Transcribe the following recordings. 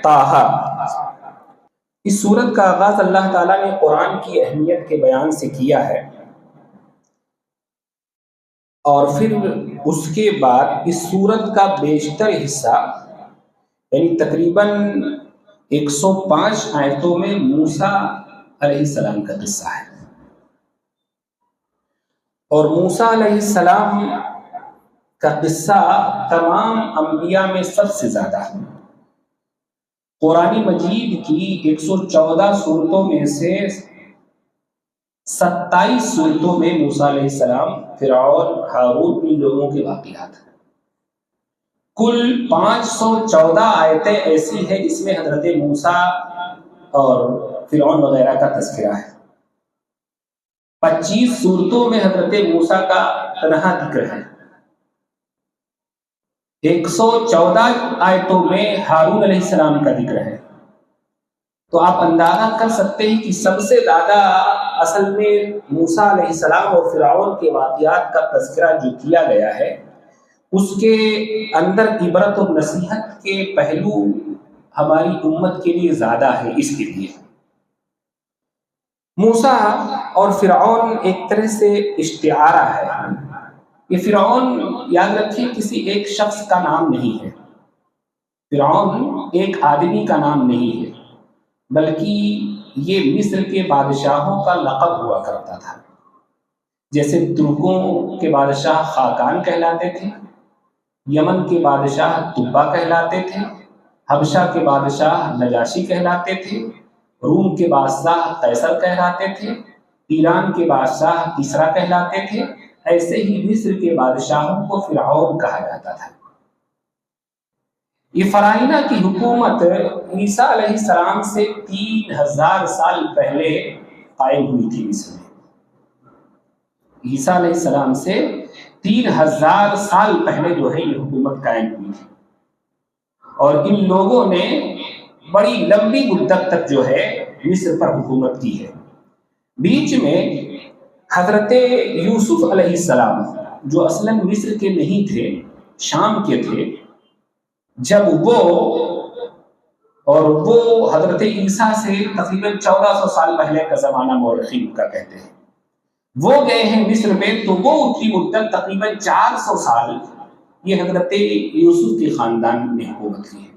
طٰہٰ۔ اس سورت کا آغاز اللہ تعالیٰ نے قرآن کی اہمیت کے بیان سے کیا ہے، اور پھر اس کے بعد اس سورت کا بیشتر حصہ یعنی تقریباً 105 آیتوں میں موسیٰ علیہ السلام کا قصہ ہے، اور موسیٰ علیہ السلام کا قصہ تمام انبیاء میں سب سے زیادہ ہے۔ قرآن مجید کی 114 صورتوں میں سے 27 صورتوں میں موسیٰ علیہ السلام، فرعون، ہارون، ان لوگوں کے واقعات ہیں۔ کل 514 آیتیں ایسی ہیں جس میں حضرت موسیٰ اور فرعون وغیرہ کا تذکرہ ہے۔ 25 صورتوں میں حضرت موسیٰ کا تنہا ذکر ہے۔ 114 آیتوں میں ہارون علیہ السلام کا ذکر ہے۔ تو آپ اندازہ کر سکتے ہیں کہ سب سے زیادہ اصل میں موسیٰ علیہ السلام اور فرعون کے واقعات کا تذکرہ جو کیا گیا ہے، اس کے اندر عبرت و نصیحت کے پہلو ہماری امت کے لیے زیادہ ہے۔ اس کے لیے موسیٰ اور فرعون ایک طرح سے استعارہ ہے۔ یہ فرعون یاد رکھیں کسی ایک شخص کا نام نہیں ہے، فرعون ایک آدمی کا نام نہیں ہے، بلکہ یہ مصر کے بادشاہوں کا لقب ہوا کرتا تھا۔ جیسے ترکوں کے بادشاہ خاقان کہلاتے تھے، یمن کے بادشاہ تبا کہلاتے تھے، حبشہ کے بادشاہ نجاشی کہلاتے تھے، روم کے بادشاہ قیصر کہلاتے تھے، ایران کے بادشاہ کسریٰ کہلاتے تھے، ایسے ہی مصر کے بادشاہوں کو فرعون کہا جاتا تھا۔ یہ فرعونہ کی حکومت عیسیٰ علیہ السلام سے 3000 سال پہلے قائم ہوئی تھی مصر میں۔ عیسیٰ علیہ السلام سے 3000 سال پہلے جو ہے یہ حکومت قائم ہوئی تھی، اور ان لوگوں نے بڑی لمبی مدت تک جو ہے مصر پر حکومت کی ہے۔ بیچ میں حضرت یوسف علیہ السلام جو اصلاً مصر کے نہیں تھے، شام کے تھے، جب وہ حضرت عیسیٰ سے تقریباً 1400 سال پہلے کا زمانہ مورخین کا کہتے ہیں، وہ گئے ہیں مصر میں، تو وہ کی مدت تقریباً 400 سال یہ حضرت یوسف کے خاندان نے حکومت کی ہے۔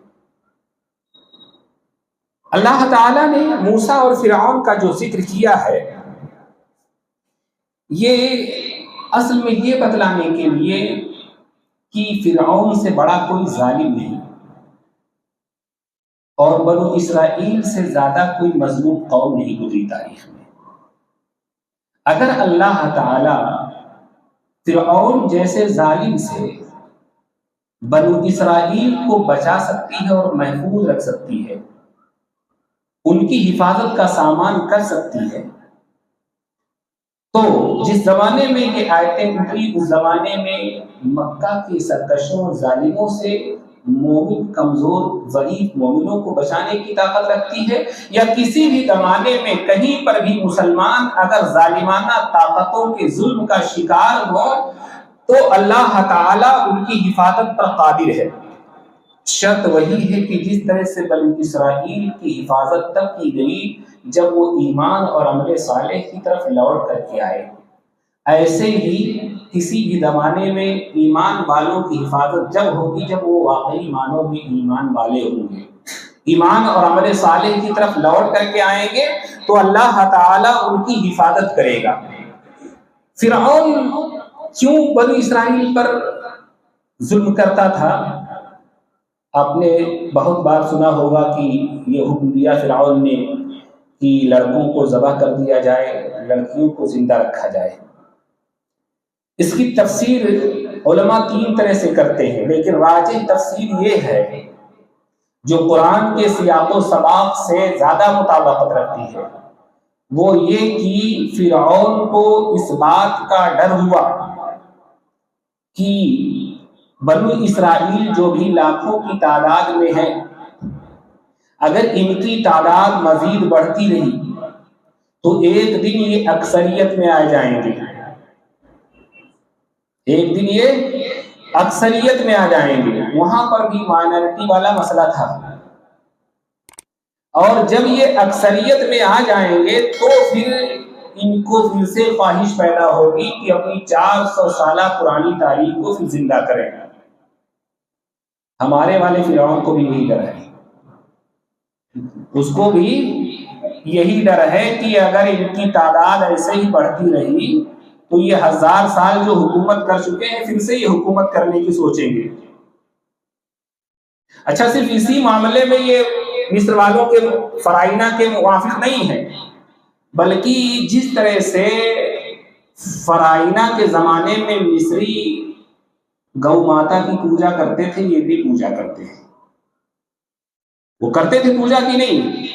اللہ تعالیٰ نے موسیٰ اور فرعون کا جو ذکر کیا ہے، یہ اصل میں یہ بتلانے کے لیے کہ فرعون سے بڑا کوئی ظالم نہیں، اور بنو اسرائیل سے زیادہ کوئی مظلوم قوم نہیں گزری تاریخ میں۔ اگر اللہ تعالی فرعون جیسے ظالم سے بنو اسرائیل کو بچا سکتی ہے اور محفوظ رکھ سکتی ہے، ان کی حفاظت کا سامان کر سکتی ہے، تو جس زمانے میں یہ آیتیں اتری اس زمانے میں مکہ کے سرکشوں ظالموں سے مومن کمزور ضعیف مومنوں کو بچانے کی طاقت رکھتی ہے، یا کسی بھی زمانے میں کہیں پر بھی مسلمان اگر ظالمانہ طاقتوں کے ظلم کا شکار ہو تو اللہ تعالیٰ ان کی حفاظت پر قادر ہے۔ شرط وہی ہے کہ جس طرح سے بنی اسرائیل کی حفاظت تب کی گئی جب وہ ایمان اور عمل صالح کی طرف لوٹ کر کے آئے، ایسے ہی کسی بھی زمانے میں ایمان والوں کی حفاظت جب ہوگی جب وہ واقعی معنوں میں ایمان والے ہوں گے، ایمان اور عمل صالح کی طرف لوٹ کر کے آئیں گے تو اللہ تعالیٰ ان کی حفاظت کرے گا۔ فرعون کیوں بنی اسرائیل پر ظلم کرتا تھا؟ آپ نے بہت بار سنا ہوگا کہ یہ حکم دیا فرعون نے کہ لڑکوں کو ذبح کر دیا جائے، لڑکیوں کو زندہ رکھا جائے۔ اس کی تفسیر علماء 3 طرح سے کرتے ہیں، لیکن راجح تفسیر یہ ہے جو قرآن کے سیاق و سباق سے زیادہ مطابقت رکھتی ہے، وہ یہ کہ فرعون کو اس بات کا ڈر ہوا کہ بنو اسرائیل جو بھی لاکھوں کی تعداد میں ہے، اگر ان کی تعداد مزید بڑھتی رہی تو ایک دن یہ اکثریت میں آ جائیں گے، ایک دن یہ اکثریت میں آ جائیں گے۔ وہاں پر بھی مائنارٹی والا مسئلہ تھا اور جب یہ اکثریت میں آ جائیں گے تو پھر ان کو پھر سے خواہش پیدا ہوگی کہ اپنی 400 سالہ پرانی تاریخ کو پھر زندہ کریں. ہمارے والے فرعون کو بھی یہی ڈر ہے، اس کو بھی یہی ڈر ہے کہ اگر ان کی تعداد ایسے ہی بڑھتی رہی تو یہ 1000 سال جو حکومت کر چکے ہیں پھر سے یہ حکومت کرنے کی سوچیں گے. اچھا، صرف اسی معاملے میں یہ مصر والوں کے فرائنہ کے موافق نہیں ہے، بلکہ جس طرح سے فرائنہ کے زمانے میں مصری گو ماتا کی پوجا کرتے تھے یہ بھی پوجا کرتے ہیں. وہ کرتے تھے پوجا کی نہیں،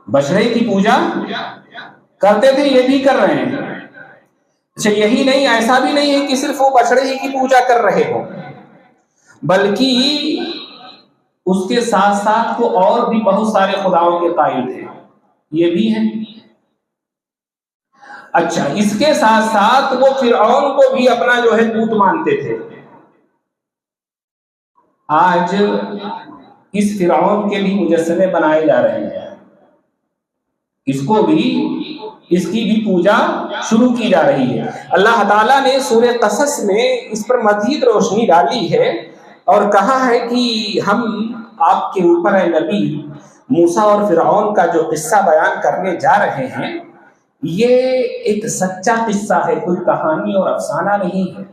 بچڑے کی پوجا کرتے تھے، یہ بھی کر رہے ہیں. اچھا، یہی نہیں، ایسا بھی نہیں ہے کہ صرف وہ بچڑے ہی کی پوجا کر رہے ہو، بلکہ اس کے ساتھ ساتھ وہ اور بھی بہت سارے خداؤں کے قائل تھے، یہ بھی ہیں. اچھا، اس کے ساتھ ساتھ وہ فرعون کو بھی اپنا جو ہے دوت مانتے تھے. آج اس فرعون کے بھی مجسمے بنائے جا رہے ہیں، اس کو بھی، اس کی بھی پوجا شروع کی جا رہی ہے. اللہ تعالیٰ نے سورہ قصص میں اس پر مزید روشنی ڈالی ہے اور کہا ہے کہ ہم آپ کے اوپر اے نبی موسیٰ اور فرعون کا جو قصہ بیان کرنے جا رہے ہیں یہ ایک سچا قصہ ہے، کوئی کہانی اور افسانہ نہیں ہے.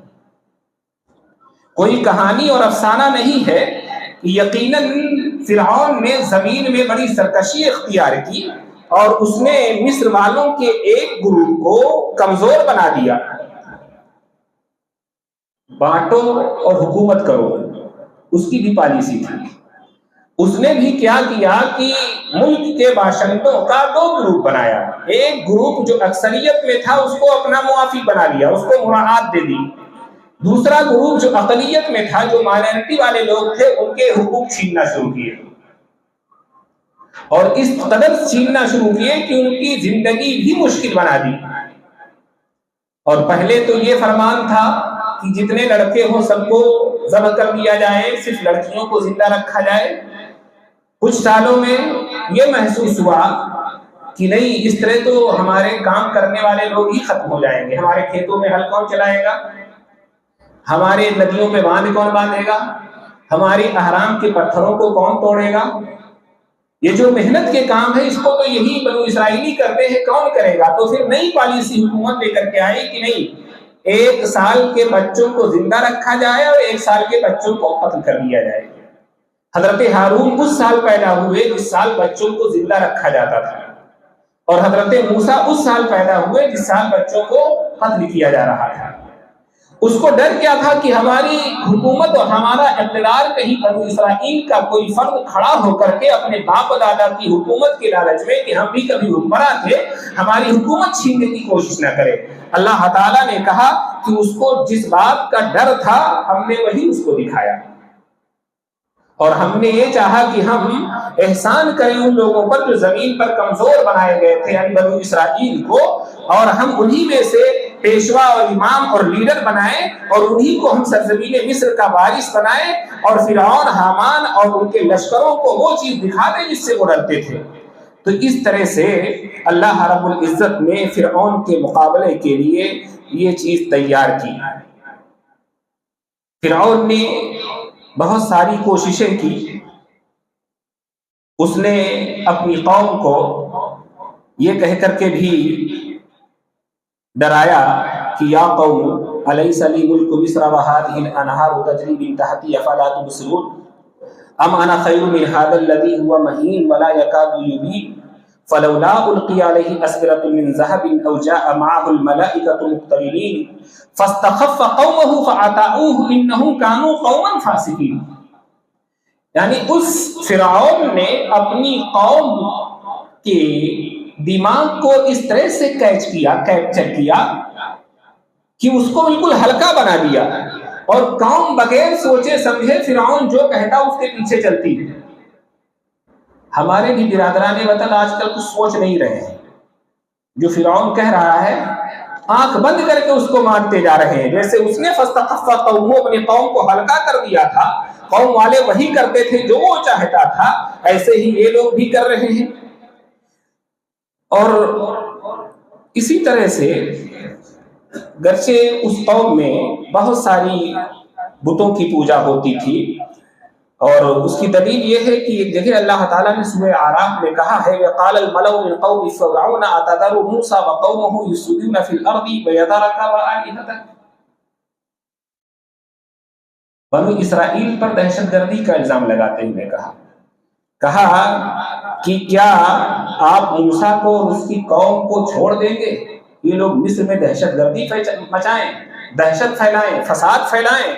کوئی کہانی اور افسانہ نہیں ہے. یقیناً فرعون نے زمین میں بڑی سرکشی اختیار کی اور اس نے مصر والوں کے ایک گروپ کو کمزور بنا دیا. بانٹو اور حکومت کرو، اس کی بھی پالیسی تھی. اس نے بھی کیا کیا کہ ملک کے باشندوں کا 2 گروپ بنایا. ایک گروپ جو اکثریت میں تھا اس کو اپنا موافق بنا لیا، اس کو مراعات دے دی. دوسرا گروپ جو اقلیت میں تھا، جو مائنورٹی والے لوگ تھے، ان کے حقوق چھیننا شروع کیے اور اس قدر چھیننا شروع کیے کہ ان کی زندگی بھی مشکل بنا دی. اور پہلے تو یہ فرمان تھا کہ جتنے لڑکے ہوں سب کو ذبح کر دیا جائے، صرف لڑکیوں کو زندہ رکھا جائے. کچھ سالوں میں یہ محسوس ہوا کہ نہیں، اس طرح تو ہمارے کام کرنے والے لوگ ہی ختم ہو جائیں گے. ہمارے کھیتوں میں ہل کون چلائے گا، ہمارے ندیوں میں باندھ کون باندھے گا، ہماری اہرام کے پتھروں کو کون توڑے گا. یہ جو محنت کے کام ہے اس کو تو یہی بنو اسرائیلی کرتے ہیں، کون کرے گا. تو پھر نئی پالیسی حکومت لے کر کے آئی کہ نہیں، 1 سال کے بچوں کو زندہ رکھا جائے اور 1 سال کے بچوں کو قتل کر دیا جائے. حضرت ہارون اس سال پیدا ہوئے جس سال بچوں کو زندہ رکھا جاتا تھا، اور حضرت موسیٰ اس سال پیدا ہوئے جس سال بچوں کو قتل کیا جا رہا تھا. اس کو ڈر کیا تھا کہ ہماری حکومت اور ہمارا اقتدار کہیں بنو اسرائیل کا کوئی فرد کھڑا ہو کر کے اپنے باپ دادا کی حکومت کے لالچ میں کہ ہم بھی کبھی حکمراں تھے، ہماری حکومت چھیننے کی کوشش نہ کرے. اللہ تعالیٰ نے کہا کہ اس کو جس بات کا ڈر تھا ہم نے وہی اس کو دکھایا، اور ہم نے یہ چاہا کہ ہم احسان کریں ان لوگوں پر جو زمین پر کمزور بنائے گئے تھے، یعنی بنو اسرائیل کو، اور ہم انہی میں سے پیشوا اور امام اور لیڈر بنائے اور انہی کو ہم سرزمین مصر کا وارث بنائے، اور فرعون، حامان اور ان کے لشکروں کو وہ چیز دکھا دے جس سے وہ ڈرتے تھے. تو اس طرح سے اللہ رب العزت نے فرعون کے مقابلے کے لیے یہ چیز تیار کی. فرعون نے بہت ساری کوششیں کی. اس نے اپنی قوم کو یہ کہہ کر کے بھی ڈرایا کہ یا قوم الیس لی ملک مصر وهذه الانہار تجری من تحتی افلا تبصرون ام انا خیر من هذا الذي هو مهین ولا يكاد يبین فلولا القی علیہ اسورۃ من ذهب او جاء معه الملائکۃ مقترنین فاستخف قومه فاطاعوه انهم كانوا قوما فاسقین. یعنی اس فرعون نے اپنی قوم کے دماغ کو اس طرح سے کیپچر کیا کہ اس کو بالکل ہلکا بنا دیا، اور قوم بغیر سوچے سمجھے فرعون جو کہتا اس کے پیچھے چلتی ہے. ہمارے بھی برادران وطن آج کل کچھ سوچ نہیں رہے ہیں، جو فرعون کہہ رہا ہے آنکھ بند کر کے اس کو مانتے جا رہے ہیں. جیسے اس نے فاستخف قومہ، اپنی قوم کو ہلکا کر دیا تھا، قوم والے وہی کرتے تھے جو وہ چاہتا تھا، ایسے ہی یہ لوگ بھی کر رہے ہیں۔ اور اسی طرح سے گرچہ اس قوم میں بہت ساری بتوں کی پوجا ہوتی تھی، اور اس کی دلیل یہ ہے کہ ایک جگہ اللہ تعالیٰ نے سورہ اعراف میں کہا ہے وَقَالَ الْمَلَأُ مِنْ قَوْمِ فِرْعَوْنَ أَتَذَرُ مُوسَىٰ وَقَوْمَهُ يُفْسِدُونَ فِي الْأَرْضِ وَيَذَرَكَ وَآلِهَتَكَ۔ بنو اسرائیل پر دہشت گردی کا الزام لگاتے ہوئے کہا کہ کیا آپ موسیٰ کو اور اس کی قوم کو چھوڑ دیں گے؟ یہ لوگ مصر میں دہشت گردی مچائیں، دہشت پھیلائیں، فساد پھیلائیں،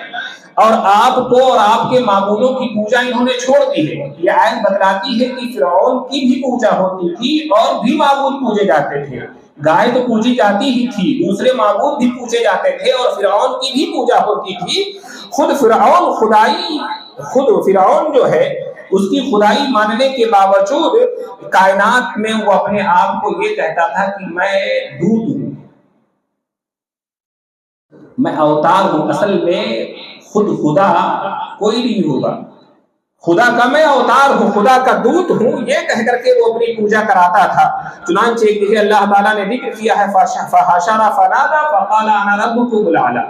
اور آپ کو اور آپ کے معبودوں کی پوجا انہوں نے چھوڑ دی ہے۔ یہ آیت بتلاتی ہے کہ فرعون کی بھی پوجا ہوتی تھی اور بھی معبود پوجے جاتے تھے، گائے تو پوجی جاتی ہی تھی، دوسرے معبود بھی پوجے جاتے تھے، اور فرعون کی بھی پوجا ہوتی تھی۔ خود فرعون جو ہے اس کی خدائی ماننے کے باوجود کائنات میں وہ اپنے آپ کو یہ کہتا تھا کہ میں دودھ ہوں، میں اوتار ہوں، اصل میں خود خدا کوئی نہیں ہوگا، خدا کا میں اوتار ہوں، خدا کا دودھ ہوں، یہ کہہ کر کے وہ اپنی پوجا کراتا تھا۔ چنانچہ ایک جگہ اللہ تعالیٰ نے ذکر کیا ہے فَحَشَرَ فَنَادَى فَقَالَ أَنَا رَبُّكُمُ الْأَعْلَىٰ،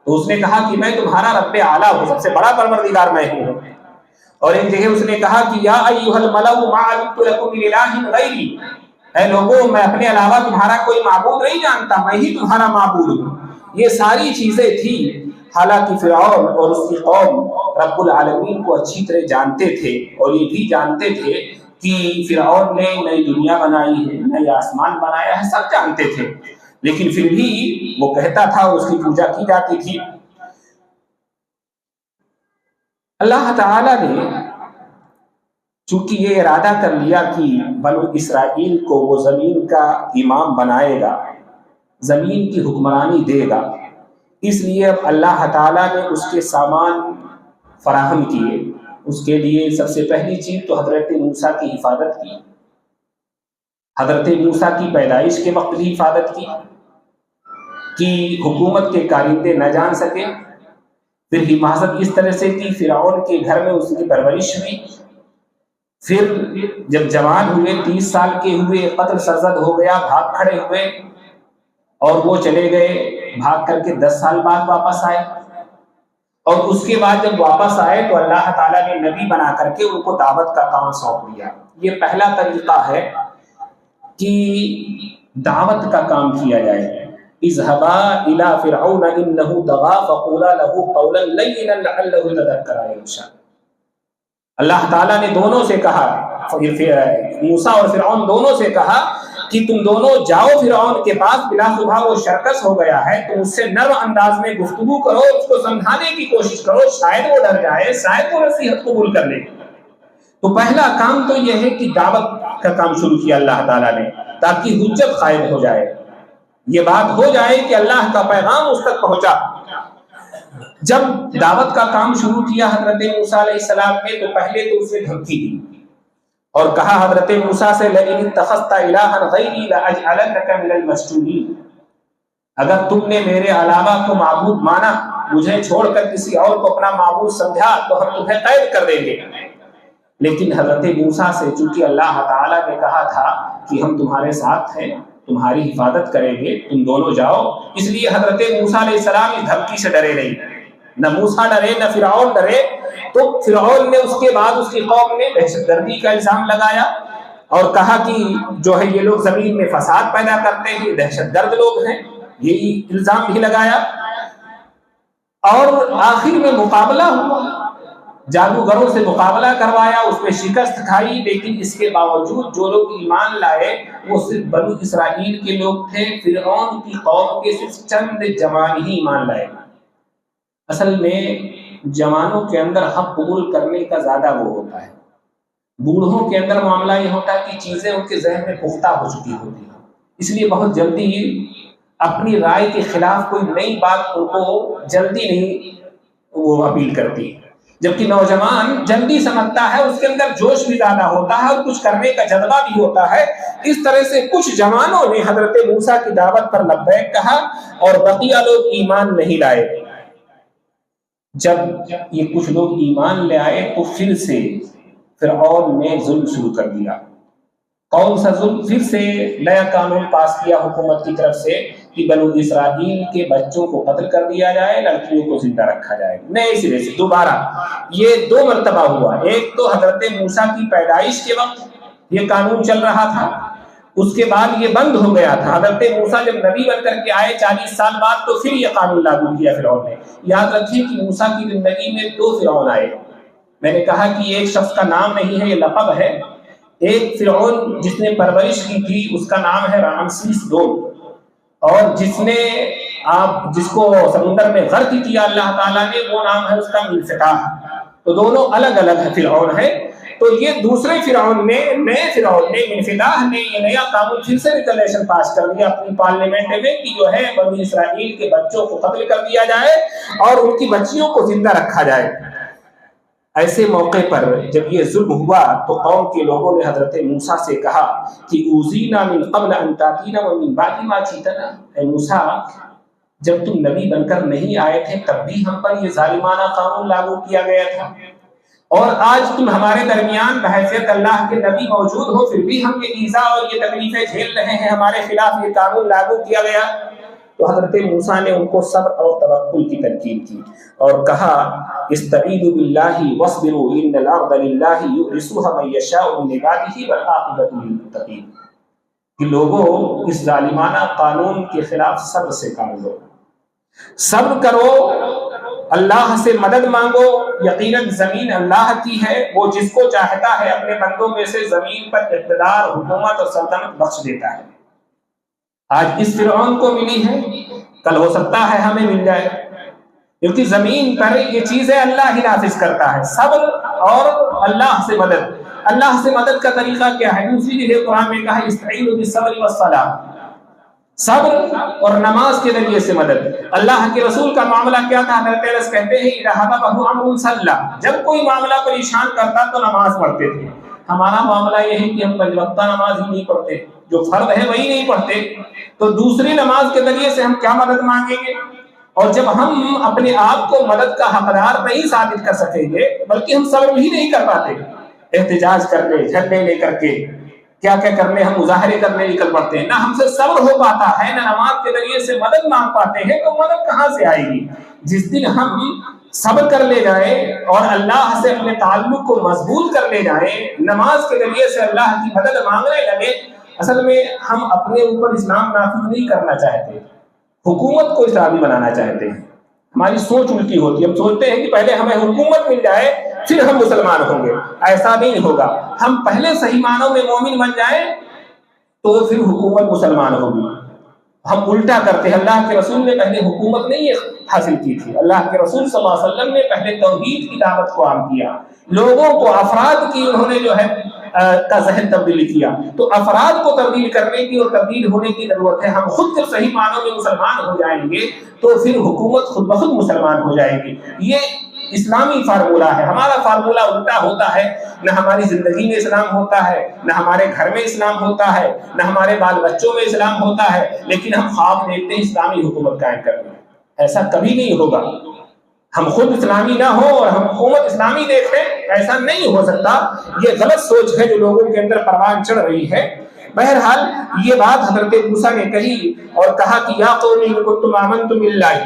تو اس نے کہا کہ میں تمہارا رب اعلیٰ ہوں، سب سے بڑا پروردگار میں ہوں۔ اور ایک جگہ اس نے کہا کہ یا ایھا الملأ ما علمت لکم من الہ غیری، اے لوگوں میں اپنے علاوہ تمہارا کوئی معبود نہیں جانتا، میں ہی تمہارا معبود ہوں۔ یہ ساری چیزیں تھی، حالانکہ فرعون اور اس کی قوم رب العالمین کو اچھی طرح جانتے تھے، اور یہ بھی جانتے تھے کہ فرعون نے نئی دنیا بنائی ہے، نئی آسمان بنایا ہے، سب جانتے تھے، لیکن پھر بھی وہ کہتا تھا اور اس کی پوجا کی جاتی تھی۔ اللہ تعالیٰ نے چونکہ یہ ارادہ کر لیا کہ بنو اسرائیل کو وہ زمین کا امام بنائے گا، زمین کی حکمرانی دے گا، اس لیے اب اللہ تعالیٰ نے اس کے سامان فراہم کیے۔ اس کے لیے سب سے پہلی چیز تو حضرت موسیٰ کی حفاظت کی، حضرت موسیٰ کی پیدائش کے وقت بھی حفاظت کی کہ حکومت کے کارندے نہ جان سکے۔ پھر حفاظت اس طرح سے کہ فرعون کے گھر میں اس کی پرورش ہوئی، پھر جب جوان ہوئے 30 سال کے ہوئے، قتل سرزد ہو گیا، بھاگ کھڑے ہوئے، اور وہ چلے گئے بھاگ کر کے 10 سال بعد واپس آئے، اور اس کے بعد جب واپس آئے تو اللہ تعالیٰ نے نبی بنا کر کے ان کو دعوت کا کام سونپ دیا۔ یہ پہلا طریقہ ہے کہ دعوت کا کام کیا جائے۔ اذهبا الى فرعون انه طغى فقولا له قولا لينا لعله يتذكر او يخشى۔ اللہ تعالیٰ نے دونوں سے کہا، موسیٰ اور فرعون دونوں سے کہا کہ تم دونوں جاؤ فرعون کے پاس، بلا صبح وہ شرکس ہو گیا ہے، تم اس سے نرم انداز میں گفتگو کرو، اس کو سمجھانے کی کوشش کرو، شاید وہ ڈر جائے، شاید وہ نصیحت قبول کر لے۔ تو پہلا کام تو یہ ہے کہ دعوت کا کام شروع کیا اللہ تعالیٰ نے، تاکہ حجت قائم ہو جائے، یہ بات ہو جائے کہ اللہ کا پیغام اس تک پہنچا۔ جب دعوت کا کام شروع کیا حضرت موسیٰ علیہ السلام نے، تو پہلے تو اسے دھمکی دی اور کہا حضرت موسیٰ سے لئن اتخذت الہا غیری لاجعلنک من المسجونین، اگر تم نے میرے علاوہ کو معبود مانا، مجھے چھوڑ کر کسی اور کو اپنا معبود سمجھا، تو ہم تمہیں قید کر دیں گے۔ لیکن حضرت موسیٰ سے چونکہ اللہ تعالیٰ نے کہا تھا کہ ہم تمہارے ساتھ ہیں، تمہاری حفاظت کریں گے، تم دونوں جاؤ، اس لیے حضرت موسیٰ علیہ السلام اس دھمکی سے ڈرے نہیں، نہ موسیٰ ڈرے نہ فرعون ڈرے۔ تو فرعون نے اس کے بعد اس کی قوم نے دہشت گردی کا الزام لگایا اور کہا کہ جو ہے یہ لوگ زمین میں فساد پیدا کرتے ہیں، دہشت گرد لوگ ہیں، یہی الزام بھی لگایا۔ اور آخر میں مقابلہ ہوا، جادوگروں سے مقابلہ کروایا، اس میں شکست کھائی، لیکن اس کے باوجود جو لوگ ایمان لائے وہ صرف بنو اسرائیل کے لوگ تھے، فرعون کی قوم کے صرف چند جوان ہی ایمان لائے۔ اصل میں جوانوں کے اندر حق قبول کرنے کا زیادہ وہ ہوتا ہے، بوڑھوں کے اندر معاملہ یہ ہوتا ہے کہ چیزیں ان کے ذہن میں پختہ ہو چکی ہوتی ہیں، اس لیے بہت جلدی اپنی رائے کے خلاف کوئی نئی بات ان کو جلدی نہیں وہ اپیل کرتی، جبکہ نوجوان جلدی سمجھتا ہے، اس کے اندر جوش بھی زیادہ ہوتا ہے اور کچھ کرنے کا جذبہ بھی ہوتا ہے۔ اس طرح سے کچھ جوانوں نے حضرت موسیٰ کی دعوت پر لبیک کہا اور بقیہ لوگ ایمان نہیں لائے۔ جب یہ کچھ لوگ ایمان لے آئے تو پھر سے فرعون نے ظلم شروع کر دیا. کون سا ظلم؟ پھر سے نیا قانون پاس کیا حکومت کی طرف سے کہ بنو اسرائیل کے بچوں کو قتل کر دیا جائے، لڑکیوں کو زندہ رکھا جائے. نئے سرے سے دوبارہ یہ 2 مرتبہ ہوا. ایک تو حضرت موسیٰ کی پیدائش کے وقت یہ قانون چل رہا تھا، اس کے بعد یہ بند ہو گیا تھا. حضرت موسیٰ جب نبی بن کر کے آئے 40 سال بعد تو پھر یہ قانون لاگو کیا فرعون نے. یاد رکھیں کہ موسیٰ کی زندگی میں 2 فرعون آئے. میں نے کہا کہ ایک شخص کا نام نہیں ہے، یہ لقب ہے. ایک فرعون جس نے پرورش کی تھی اس کا نام ہے رامسیس II، اور جس کو سمندر میں غرق کیا اللہ تعالیٰ نے، وہ نام ہے اس کا منفتاح. تو دونوں الگ الگ فرعون ہیں. تو یہ دوسرے فرعون نے، نئے فرعون نے، منفتاح نے یہ نیا قانون پھر سے ریزولوشن پاس کر دیا اپنی پارلیمنٹ میں کہ جو ہے بنی اسرائیل کے بچوں کو قتل کر دیا جائے اور ان کی بچیوں کو زندہ رکھا جائے. ایسے موقع پر جب یہ ظلم ہوا تو قوم کے لوگوں نے حضرت موسیٰ سے کہا کہ اوذینا من قبل ان تاتینا ومن بعد ما جئتنا. اے موسیٰ، جب تم نبی بن کر نہیں آئے تھے تب بھی ہم پر یہ ظالمانہ قانون لاگو کیا گیا تھا، اور آج تم ہمارے درمیان بحیثیت اللہ کے نبی موجود ہو پھر بھی ہم یہ ایذا اور یہ تکلیفیں جھیل رہے ہیں، ہمارے خلاف یہ قانون لاگو کیا گیا. تو حضرت موسیٰ نے ان کو صبر اور توکل کی تلقین کی اور کہا استعینوا باللہ واصبروا ان الارض للہ یورثها من یشاء من عباده والعاقبۃ للمتقین. کہ لوگوں اس ظالمانہ قانون کے خلاف صبر سے کام لو، صبر کرو، اللہ سے مدد مانگو. یقیناً زمین اللہ کی ہے، وہ جس کو چاہتا ہے اپنے بندوں میں سے زمین پر اقتدار، حکومت اور سلطنت بخش دیتا ہے. آج اس فرعون کو ملی ہے، کل ہو سکتا ہے ہمیں مل جائے، کیونکہ زمین پر یہ چیزیں اللہ ہی نافذ کرتا ہے. صبر اور اللہ سے مدد. اللہ سے مدد کا طریقہ کیا ہے؟ دوسری جگہ قرآن میں کہا استعینوا بالصبر والصلاۃ، صبر اور نماز کے ذریعے سے مدد. اللہ کے رسول کا معاملہ کیا تھا؟ حضرت انس کہتے ہیں اذا حضبه امر صلى، جب کوئی معاملہ پریشان کرتا تو نماز پڑھتے تھے. ہمارا معاملہ یہ ہے کہ ہم 5 وقتہ نماز ہی نہیں پڑھتے، جو فرض ہے وہی نہیں پڑھتے. تو دوسری نماز کے ذریعے سے ہم کیا مدد مانگیں گے؟ اور جب ہم اپنے آپ کو مدد کا حقدار نہیں ثابت کر سکیں گے بلکہ ہم صبر بھی نہیں کر پاتے، احتجاج کرنے، جھنڈے لے کر کے کیا کرنے، ہم مظاہرے کرنے نکل پڑتے ہیں، نہ ہم سے صبر ہو پاتا ہے، نہ نماز کے ذریعے سے مدد مانگ پاتے ہیں، تو مدد کہاں سے آئے گی؟ جس دن ہم صبر کر لے جائیں اور اللہ سے اپنے تعلق کو مضبوط کر لے جائیں، نماز کے ذریعے سے اللہ کی مدد مانگنے لگے. اصل میں ہم اپنے اوپر اسلام نافذ نہیں کرنا چاہتے، حکومت کو اسلامی بنانا چاہتے ہیں. ہماری سوچ الٹی ہوتی ہے، ہم سوچتے ہیں کہ پہلے ہمیں حکومت مل جائے پھر ہم مسلمان ہوں گے. ایسا نہیں ہوگا. ہم پہلے صحیح معنوں میں مومن بن جائیں تو پھر حکومت مسلمان ہوگی. ہم الٹا کرتے ہیں. اللہ کے رسول نے پہلے حکومت نہیں حاصل کی تھی، اللہ کے رسول صلی اللہ علیہ وسلم نے پہلے توحید کی دعوت کو عام کیا، لوگوں کو، افراد کی انہوں نے جو ہے کا ذہن تبدیل کیا. تو افراد کو تبدیل کرنے کی اور تبدیل ہونے کی ضرورت ہے. ہم خود جب صحیح معنوں میں مسلمان ہو جائیں گے تو پھر حکومت خود بخود مسلمان ہو جائے گی. یہ اسلامی فارمولہ ہے. ہمارا فارمولہ الٹا ہوتا ہے. نہ ہماری زندگی میں اسلام ہوتا ہے، نہ ہمارے گھر میں اسلام ہوتا ہے، نہ ہمارے بال بچوں میں اسلام ہوتا ہے، لیکن ہم خواب دیکھتے ہیں اسلامی حکومت قائم کرنے. ایسا کبھی نہیں ہوگا. ہم خود اسلامی نہ ہو اور ہم حکومت اسلامی دیکھیں، ایسا نہیں ہو سکتا. یہ غلط سوچ ہے جو لوگوں کے اندر پروان چڑھ رہی ہے. بہرحال یہ بات حضرت موسیٰ نے کہی اور کہا کہ یا قوم ان کنتم آمنتم باللہ،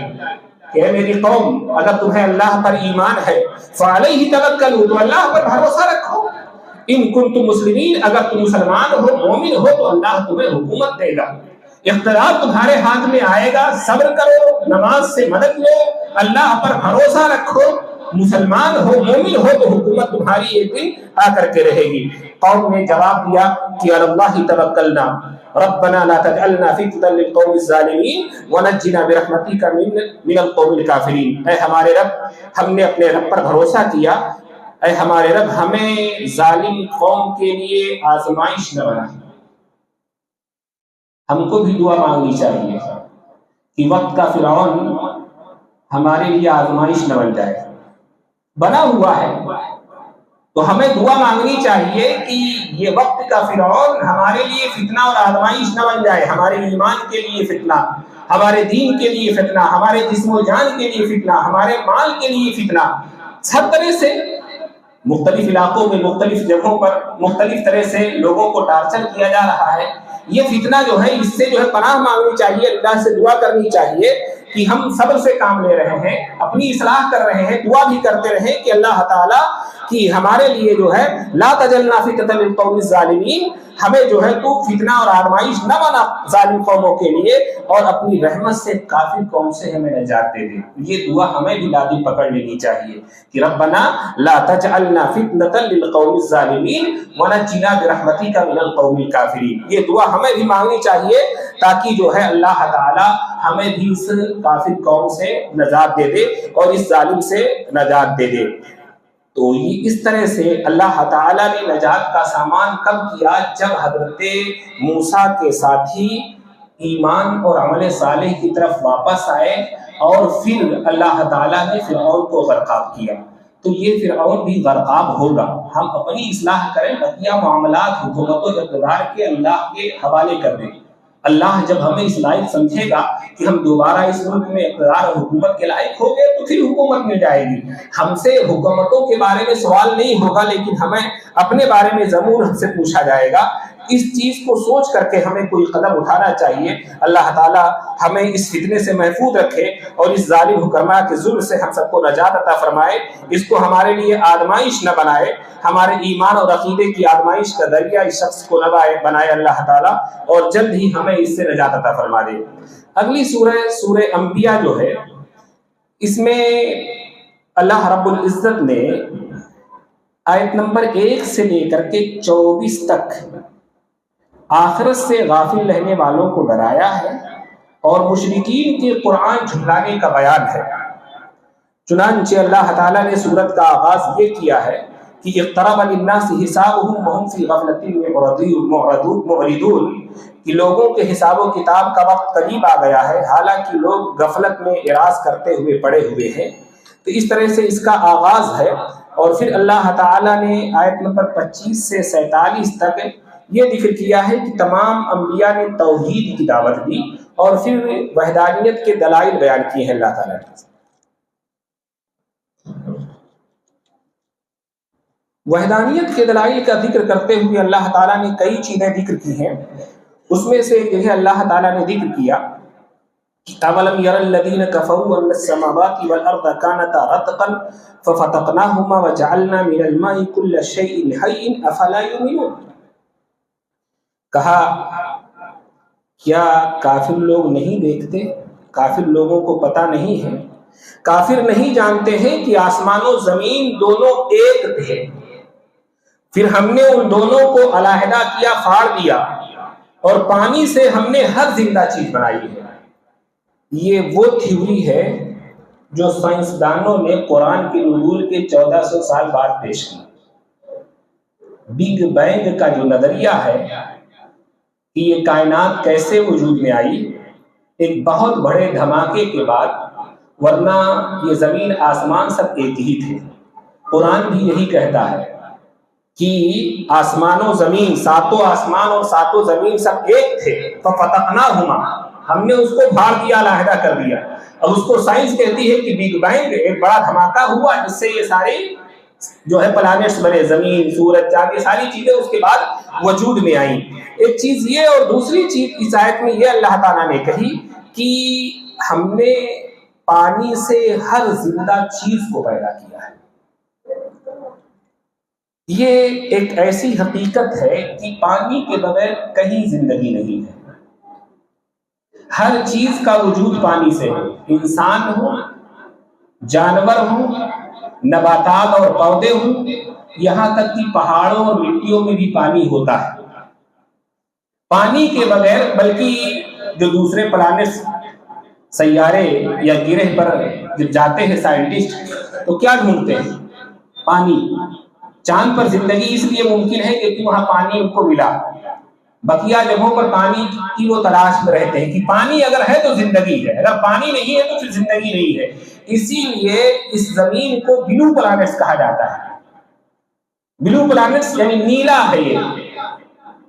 کہ میری قوم اگر تمہیں اللہ پر ایمان ہے فعلیہ توکلوا، تو اللہ پر بھروسہ رکھو. ان کنتم مسلمین، اگر تم مسلمان ہو، مومن ہو، تو اللہ تمہیں حکومت دے گا، اقتدار تمہارے ہاتھ میں آئے گا. صبر کرو، نماز سے مدد لو، اللہ پر بھروسہ رکھو، مسلمان ہو، مومن ہو، تو حکومت تمہاری ایک دن آ کر کے رہے گی. قوم نے جواب دیا کہ اللہ توکلنا ربنا لا تجعلنا فتنة للقوم الظالمین ونجنا برحمتک من القوم الکافرین. اے ہمارے رب، ہم نے اپنے رب پر بھروسہ کیا، اے ہمارے رب ہمیں ظالم قوم کے لیے آزمائش نہ بنا. ہم کو بھی دعا مانگنی چاہیے کہ وقت کا فرعون ہمارے لیے آزمائش نہ بن جائے. بنا ہوا ہے تو ہمیں دعا مانگنی چاہیے کہ یہ وقت کا فرعون ہمارے لیے فتنہ اور آزمائش نہ بن جائے، ہمارے ایمان کے لیے فتنہ، ہمارے دین کے لیے فتنہ، ہمارے جسم و جان کے لیے فتنہ، ہمارے مال کے لیے فتنہ، ہر طرح سے مختلف علاقوں میں مختلف جگہوں پر مختلف طرح سے لوگوں کو ٹارچر کیا جا رہا ہے۔ یہ فتنہ جو ہے اس سے جو ہے پناہ مانگنی چاہیے، اللہ سے دعا کرنی چاہیے کہ ہم صبر سے کام لے رہے ہیں، اپنی اصلاح کر رہے ہیں، دعا بھی کرتے رہیں کہ اللہ تعالیٰ کہ ہمارے لیے جو ہے لا تجلنا فتنة للقوم الظالمین، ہمیں جو ہے تو فتنہ اور آزمائش نہ بنا ظالم قوموں کے لیے، اور اپنی رحمت سے کافر قوم سے ہمیں نجات دے دے۔ یہ دعا ہمیں بھی لازم پکڑ لینی چاہیے کہ ربنا لا تجعلنا فتنة للقوم الظالمین ونجنا برحمتک من القوم الکافرین۔ یہ دعا ہمیں بھی مانگنی چاہیے تاکہ جو ہے اللہ تعالی ہمیں بھی اس کافر قوم سے نجات دے دے اور اس ظالم سے نجات دے دے۔ تو یہ اس طرح سے اللہ تعالیٰ نے نجات کا سامان کب کیا؟ جب حضرت موسیٰ کے ساتھی ایمان اور عمل صالح کی طرف واپس آئے اور پھر اللہ تعالیٰ نے فرعون کو غرقاب کیا۔ تو یہ فرعون بھی غرقاب ہوگا۔ ہم اپنی اصلاح کریں، بقیہ معاملات حکومت و اقتدار کے اللہ کے حوالے کر دیں۔ اللہ جب ہمیں اس لائق سمجھے گا کہ ہم دوبارہ اس ملک میں اقتدار اور حکومت کے لائق ہو گئے تو پھر حکومت مل جائے گی۔ ہم سے حکومتوں کے بارے میں سوال نہیں ہوگا، لیکن ہمیں اپنے بارے میں ضرور ہم سے پوچھا جائے گا۔ اس چیز کو سوچ کر کے ہمیں کوئی قدم اٹھانا چاہیے۔ اللہ تعالیٰ ہمیں اس فتنے سے محفوظ رکھے اور اس ظالم حکمراں کے ظلم سے ہم سب کو نجات عطا فرمائے، اس کو ہمارے لیے آزمائش نہ بنائے، ہمارے ایمان اور عقیدے کی آزمائش کا ذریعہ اس شخص کو نہ بنائے اللہ تعالیٰ، اور جلد ہی ہمیں اس سے نجات عطا فرما دے۔ اگلی سورہ انبیاء جو ہے، اس میں اللہ رب العزت نے آیت نمبر 1 سے لے کر کے 24 تک آخرت سے غافل رہنے والوں کو ڈرایا ہے اور مشرکین کے قرآن جھٹلانے کا بیان ہے۔ چنانچہ اللہ تعالیٰ نے سورت کا آغاز یہ کیا ہے کہ اقترب للناس حسابهم وهم فی غفلۃ معرضون، کہ لوگوں کے حساب و کتاب کا وقت قریب آ گیا ہے حالانکہ لوگ غفلت میں اعراض کرتے ہوئے پڑے ہوئے ہیں۔ تو اس طرح سے اس کا آغاز ہے، اور پھر اللہ تعالیٰ نے آیت نمبر 25 سے 47 تک یہ ذکر کیا ہے کہ تمام انبیاء نے توحید کی دعوت دی اور پھر وحدانیت کے دلائل بیان کیے ہیں اللہ تعالیٰ نے۔ وحدانیت کے دلائل کا ذکر کرتے ہوئے اللہ تعالیٰ نے کئی چیزیں ذکر کی ہیں۔ اس میں سے جو ہے اللہ تعالیٰ نے ذکر کیا أَوَلَمْ يَرَ الَّذِينَ كَفَرُوا أَنَّ السَّمَاوَاتِ وَالْأَرْضَ كَانَتَا رَتْقًا فَفَتَقْنَاهُمَا وَجَعَلْنَا مِنَ الْمَاءِ كُلَّ شَيْءٍ حَيٍّ أَفَلَا يُؤْمِنُونَ۔ کہا کیا کافر لوگ نہیں دیکھتے؟ کافر لوگوں کو پتہ نہیں ہے، کافر نہیں جانتے ہیں کہ آسمان و زمین دونوں ایک تھے، پھر ہم نے ان دونوں کو علیحدہ کیا، پھاڑ دیا، اور پانی سے ہم نے ہر زندہ چیز بنائی ہے۔ یہ وہ تھیوری ہے جو سائنسدانوں نے قرآن کے نزول کے 1400 سال بعد پیش کی۔ بگ بینگ کا جو نظریہ ہے کہ یہ کائنات کیسے وجود میں آئی، ایک بہت بڑے دھماکے کے بعد، ورنہ یہ زمین آسمان سب ایک ہی تھے۔ قرآن بھی یہی کہتا ہے کہ آسمان و زمین، ساتوں آسمان اور ساتوں زمین سب ایک تھے، فَفَتَقْنَاهُمَا، ہم نے اس کو پھاڑ دیا، علیحدہ کر دیا۔ اور اس کو سائنس کہتی ہے کہ بگ بینگ، ایک بڑا دھماکہ ہوا جس سے یہ سارے جو ہے پلانٹس بنے، زمین، سورج، چاند، یہ ساری چیزیں اس کے بعد وجود میں آئیں۔ ایک چیز یہ، اور دوسری چیز اس آیت میں یہ اللہ تعالیٰ نے کہی کہ ہم نے پانی سے ہر زندہ چیز کو پیدا کیا ہے۔ یہ ایک ایسی حقیقت ہے کہ پانی کے بغیر کہیں زندگی نہیں ہے۔ ہر چیز کا وجود پانی سے ہے، انسان ہو، جانور ہو، نباتات اور پودے ہوں، یہاں تک کہ پہاڑوں اور مٹیوں میں بھی پانی ہوتا ہے۔ پانی کے بغیر، بلکہ جو دوسرے پلانٹس، سیارے یا گرہ پر جب جاتے ہیں سائنٹسٹ تو کیا ڈھونڈتے ہیں؟ پانی۔ چاند پر زندگی اس لیے ممکن ہے کیونکہ وہاں پانی ان کو ملا، بقیہ جگہوں پر پانی کی وہ تلاش میں رہتے ہیں کہ پانی اگر ہے تو زندگی ہے، اگر پانی نہیں ہے تو پھر زندگی نہیں ہے۔ اسی لیے اس زمین کو بلو پلانٹس کہا جاتا ہے۔ بلو پلانٹس یعنی نیلا ہے،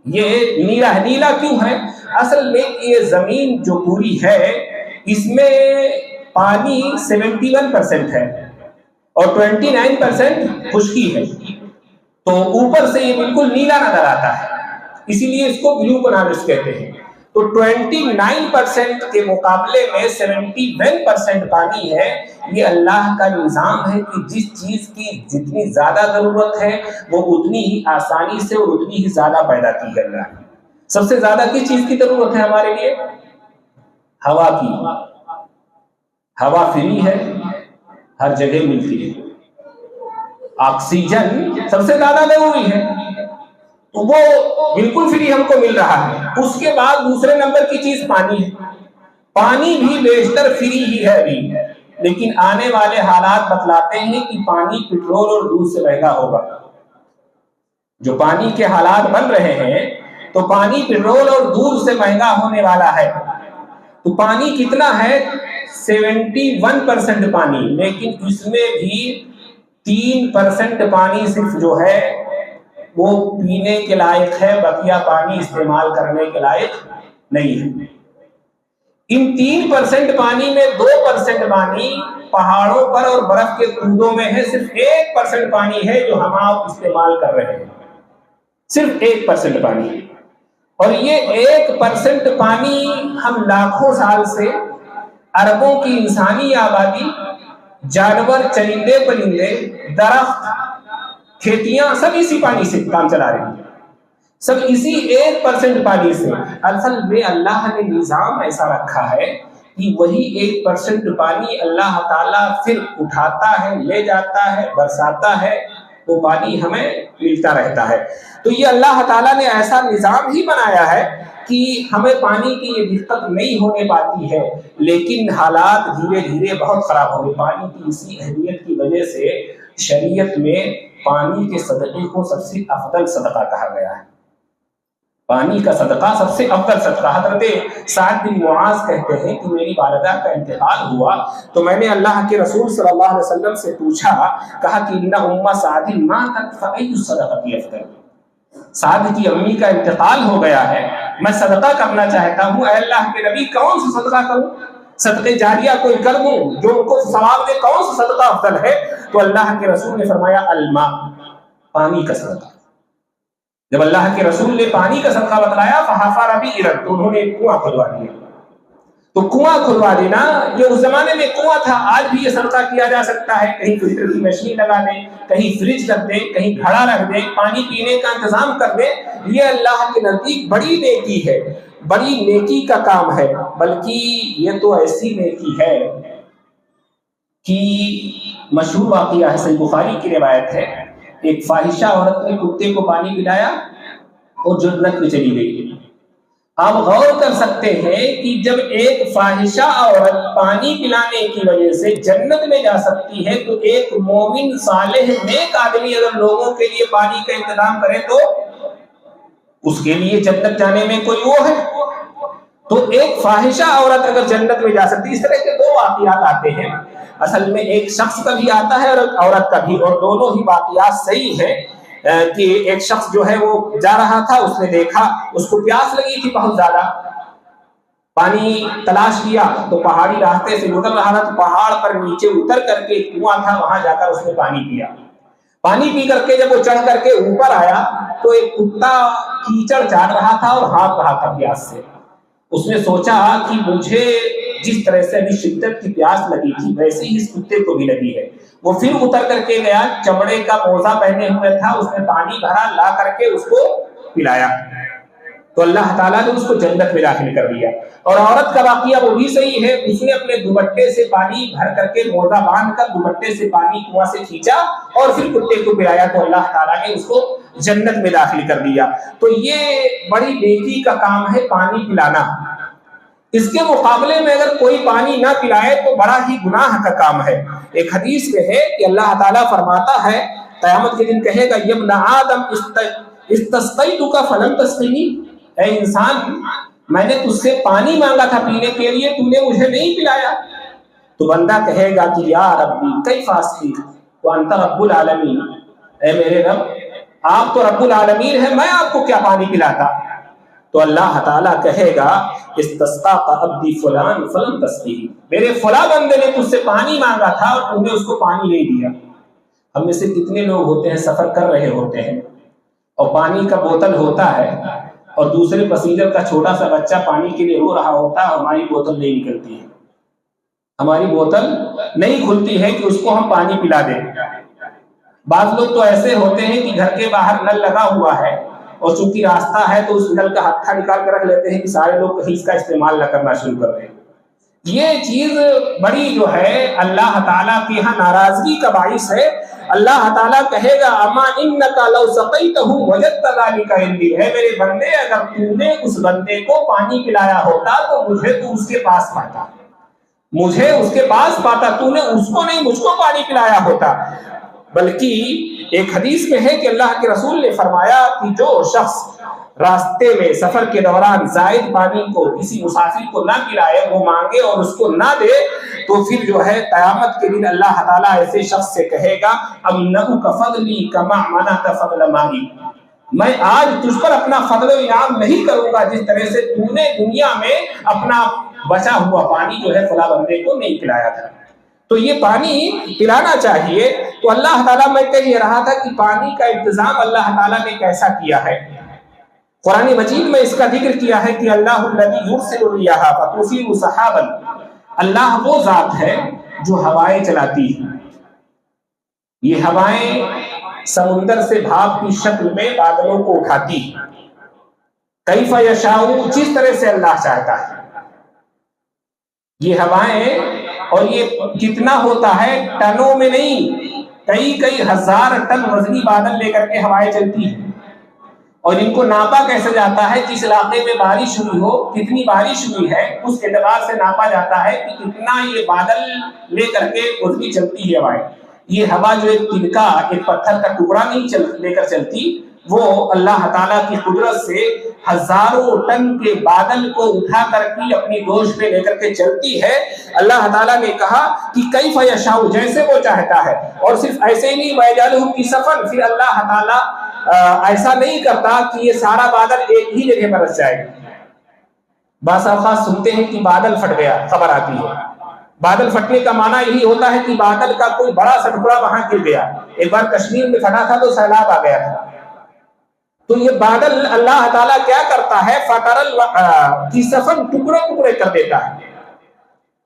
یہ نیلا ہے۔ نیلا کیوں ہے؟ اصل میں یہ زمین جو پوری ہے اس میں پانی 71% ہے اور 29% خشکی ہے، تو اوپر سے یہ بالکل نیلا نظر آتا ہے، اسی لیے اس کو بلو بنارس کہتے ہیں۔ تو 29% کے مقابلے میں 71% پانی ہے۔ یہ اللہ کا نظام ہے کہ جس چیز کی جتنی زیادہ ضرورت ہے وہ اتنی ہی آسانی سے اور اتنی ہی زیادہ پیدا کی ہے اللہ نے۔ سب سے زیادہ کس چیز کی ضرورت ہے ہمارے لیے؟ ہوا کی۔ ہوا فری ہے، ہر جگہ ملتی ہے۔ آکسیجن سب سے زیادہ ضروری ہے، تو وہ بالکل فری ہم کو مل رہا ہے۔ اس کے بعد دوسرے نمبر کی چیز پانی ہے۔ پانی بھی بیشتر فری ہی ہے ابھی، لیکن آنے والے حالات بتلاتے ہیں کہ پانی پٹرول اور دودھ سے مہنگا ہوگا۔ جو پانی کے حالات بن رہے ہیں تو پانی پٹرول اور دودھ سے مہنگا ہونے والا ہے۔ تو پانی کتنا ہے؟ 71% پانی، لیکن اس میں بھی 3% پانی صرف جو ہے وہ پینے کے لائق ہے، بقیہ پانی استعمال کرنے کے لائق نہیں ہے۔ ان 3% پانی میں 2% پانی پہاڑوں پر اور برف کے کندوں میں ہے، صرف 1% پانی ہے جو ہم آپ استعمال کر رہے ہیں، صرف 1% پانی۔ اور یہ 1% پانی ہم لاکھوں سال سے اربوں کی انسانی آبادی، جانور، چرندے پرندے، درخت، کھیتیاں سب اسی پانی سے کام چلا رہے ہیں، سب اسی 1% پانی سے۔ اصل میں اللہ نے نظام ایسا رکھا ہے کہ وہی 1% پانی اللہ تعالیٰ پھر اٹھاتا ہے، لے جاتا ہے، برساتا ہے، وہ پانی ہمیں ملتا رہتا ہے۔ تو یہ اللہ تعالیٰ نے ایسا نظام ہی بنایا ہے کہ ہمیں پانی کی یہ دقت نہیں ہونے پاتی ہے، لیکن حالات دھیرے دھیرے بہت خراب ہو گئے۔ پانی کی اسی اہمیت کی وجہ سے شریعت میں پانی کے صدقے کو سب سے افضل صدقہ کہا گیا ہے۔ پانی کا صدقہ سب سے افضل صدقہ۔ حضرت سعد بن معاذ کہتے ہیں کہ میری والدہ کا انتقال ہوا تو میں نے اللہ کے رسول صلی اللہ علیہ وسلم سے پوچھا، کہا کہ ان ام سعد ماتت فأی الصدقۃ افضل، سعد کی امی کا انتقال ہو گیا ہے، میں صدقہ کرنا چاہتا ہوں، اے اللہ کے نبی کون سا صدقہ کروں؟ صدقہ جاریہ کوئی کر دوں جو ان کو ثواب دے، کون سا صدقہ افضل ہے؟ تو اللہ کے رسول نے فرمایا الماء، پانی کا صدقہ۔ جب اللہ کے رسول نے پانی کا صدقہ بتلایا فحفر بئرا، تو انہوں نے ایک کنواں کھلوا دیا۔ تو کنواں کھلوا دینا یہ اس زمانے میں کنواں تھا، آج بھی یہ صدقہ کیا جا سکتا ہے۔ کہیں فلٹر کی مشین لگا دیں، کہیں فریج رکھ دیں، کہیں گھڑا رکھ دیں، پانی پینے کا انتظام کر دیں، یہ اللہ کے نزدیک بڑی نیکی ہے، بڑی نیکی کا کام ہے۔ بلکہ یہ تو ایسی نیکی ہے کہ مشہور واقعہ ہے، صحیح بخاری کی روایت ہے، ایک فاحشہ عورت نے کتے کو پانی پلایا اور جنت میں چلی گئی۔ آپ غور کر سکتے ہیں کہ جب ایک فاحشہ عورت پانی پلانے کی وجہ سے جنت میں جا سکتی ہے تو ایک مومن صالح نیک آدمی اگر لوگوں کے لیے پانی کا انتظام کرے تو اس کے لیے جنت جانے میں کوئی وہ ہے؟ تو ایک فاحشہ عورت اگر جنت میں جا سکتی ہے۔ اس طرح کے دو واقعات آتے ہیں، اصل میں ایک شخص کا بھی آتا ہے اور عورت کا بھی، اور دونوں ہی واقعات صحیح ہیں۔ کہ ایک شخص جو ہے وہ جا رہا تھا، اس نے دیکھا اس کو پیاس لگی تھی بہت زیادہ، پانی تلاش کیا تو پہاڑی راستے سے گزر رہا تھا، تو پہاڑ پر نیچے اتر کر کے کنواں تھا، وہاں جا کر اس نے پانی پیا۔ پانی پی کر کے جب وہ چڑھ کر کے اوپر آیا تو ایک کتا کیچڑ چاٹ رہا تھا اور ہانپ رہا تھا پیاس سے۔ اس نے سوچا کہ مجھے جس طرح سے ابھی شدت کی پیاس لگی تھی ویسے ہی اس کتے کو بھی لگی ہے۔ وہ پھر اتر کر کے گیا، چمڑے کا موزہ پہنے ہوئے تھا، اس نے پانی بھرا، لا کر کے اس کو پلایا، تو اللہ تعالیٰ نے اس کو جنت میں داخل کر دیا۔ اور عورت کا واقعہ وہ بھی صحیح ہے، اس نے اپنے دوپٹے سے پانی بھر کر کے موزہ باندھ کر دوپٹے سے پانی کنواں سے کھینچا اور پھر کتے کو پلایا، تو اللہ تعالیٰ نے اس کو جنت میں داخل کر دیا۔ تو یہ بڑی نیکی کا کام ہے پانی پلانا۔ اس کے مقابلے میں اگر کوئی پانی نہ پلائے تو بڑا ہی گناہ کا کام ہے۔ ایک حدیث میں ہے کہ اللہ تعالیٰ فرماتا ہے، قیامت کے دن کہے گا یا ابن آدم استسقیتک فلم تسقینی، اے انسان میں نے تجھ سے پانی مانگا تھا پینے کے لیے، تو نے مجھے نہیں پلایا۔ تو بندہ کہے گا کہ یا ربی کیف اسقیک وانت رب العالمین، اے میرے رب آپ تو رب العالمین ہیں، میں آپ کو کیا پانی پلاتا۔ تو اللہ تعالیٰ کہے گا استسقا عبدی فلان فلم تسقیہ، میرے فلاں بندے نے تجھ سے پانی مانگا تھا اور تم نے اس کو پانی نہیں دیا۔ ہم میں سے کتنے لوگ ہوتے ہیں سفر کر رہے ہوتے ہیں اور پانی کا بوتل ہوتا ہے اور دوسرے پیسنجر کا چھوٹا سا بچہ پانی کے لیے رو رہا ہوتا ہے، ہماری بوتل نہیں نکلتی ہے، ہماری بوتل نہیں کھلتی ہے کہ اس کو ہم پانی پلا دیں۔ بعض لوگ تو ایسے ہوتے ہیں کہ گھر کے باہر نل لگا ہوا ہے اور چونکہ راستہ ہے تو اس نل کا ہتھا نکال کر رکھ لیتے ہیں کہ سارے لوگ کہیں اس کا استعمال نہ کرنا شروع کر دیں۔ یہ چیز بڑی جو ہے اللہ تعالیٰ کے یہاں ناراضگی کا باعث ہے۔ اللہ تعالیٰ کہے گا اما انک لو سقیتہ وجدت ذلک عندی، ہے میرے بندے اگر تو نے اس بندے کو پانی پلایا ہوتا تو مجھے تو اس کے پاس پاتا، مجھے اس کے پاس پاتا، تو نے اس کو نہیں مجھ کو پانی پلایا ہوتا۔ بلکہ ایک حدیث میں ہے کہ اللہ کے رسول نے فرمایا کہ جو شخص راستے میں سفر کے دوران زائد پانی کو کسی مسافر کو نہ پلائے، وہ مانگے اور اس کو نہ دے، تو پھر جو ہے قیامت کے دن اللہ تعالیٰ ایسے شخص سے کہے گا امنعک فضلی کما منعت فضل مائی، میں آج تجھ پر اپنا فضل و انعام نہیں کروں گا جس طرح سے تو نے دنیا میں اپنا بچا ہوا پانی جو ہے فلاں بندے کو نہیں پلایا تھا۔ تو یہ پانی پلانا چاہیے۔ تو اللہ تعالیٰ میں کہہ یہ رہا تھا کہ پانی کا انتظام اللہ تعالیٰ نے کیسا کیا ہے۔ قرآن مجید میں اس کا ذکر کیا ہے کہ اللہ الذی یرسل الرياح فتثیر سحابا، اللہ وہ ذات ہے جو ہوائیں چلاتی ہے، یہ ہوائیں سمندر سے بھاپ کی شکل میں بادلوں کو اٹھاتی ہے، کیف یشاء، جس طرح سے اللہ چاہتا ہے۔ یہ ہوائیں، اور یہ کتنا ہوتا ہے ٹنوں میں نہیں، کئی ہزار ٹن وزنی بادل لے کر کے ہوائیں چلتی ہیں، اور ان کو ناپا کیسے جاتا ہے؟ جس علاقے میں بارش ہوئی ہو، کتنی بارش ہوئی ہے اس اعتبار سے ناپا جاتا ہے کہ کتنا یہ بادل لے کر کے وزنی چلتی ہے ہوائیں۔ یہ ہوا جو ایک تنکا، ایک پتھر کا ٹکڑا نہیں لے کر چلتی، وہ اللہ تعالیٰ کی قدرت سے ہزاروں ٹن کے بادل کو اٹھا کر کے اپنی دوش پہ لے کر کے چلتی ہے۔ اللہ تعالیٰ نے کہا کہ کیف یشاء، جیسے وہ چاہتا ہے، اور صرف ایسے ہی نہیں وَيَجْعَلُهُ كِسَفًا، پھر اللہ تعالیٰ ایسا نہیں کرتا کہ یہ سارا بادل ایک ہی جگہ برس جائے۔ بعض اوقات سنتے ہیں کہ بادل پھٹ گیا، خبر آتی ہے۔ بادل پھٹنے کا معنی یہی ہوتا ہے کہ بادل کا کوئی بڑا سا ٹکڑا وہاں گر گیا۔ ایک بار کشمیر میں پھٹا تھا تو سیلاب آ گیا تھا۔ تو یہ بادل اللہ تعالیٰ کیا کرتا ہے؟ فَتَرَى كِسَفًا، ٹکڑے ٹکڑے کر دیتا ہے۔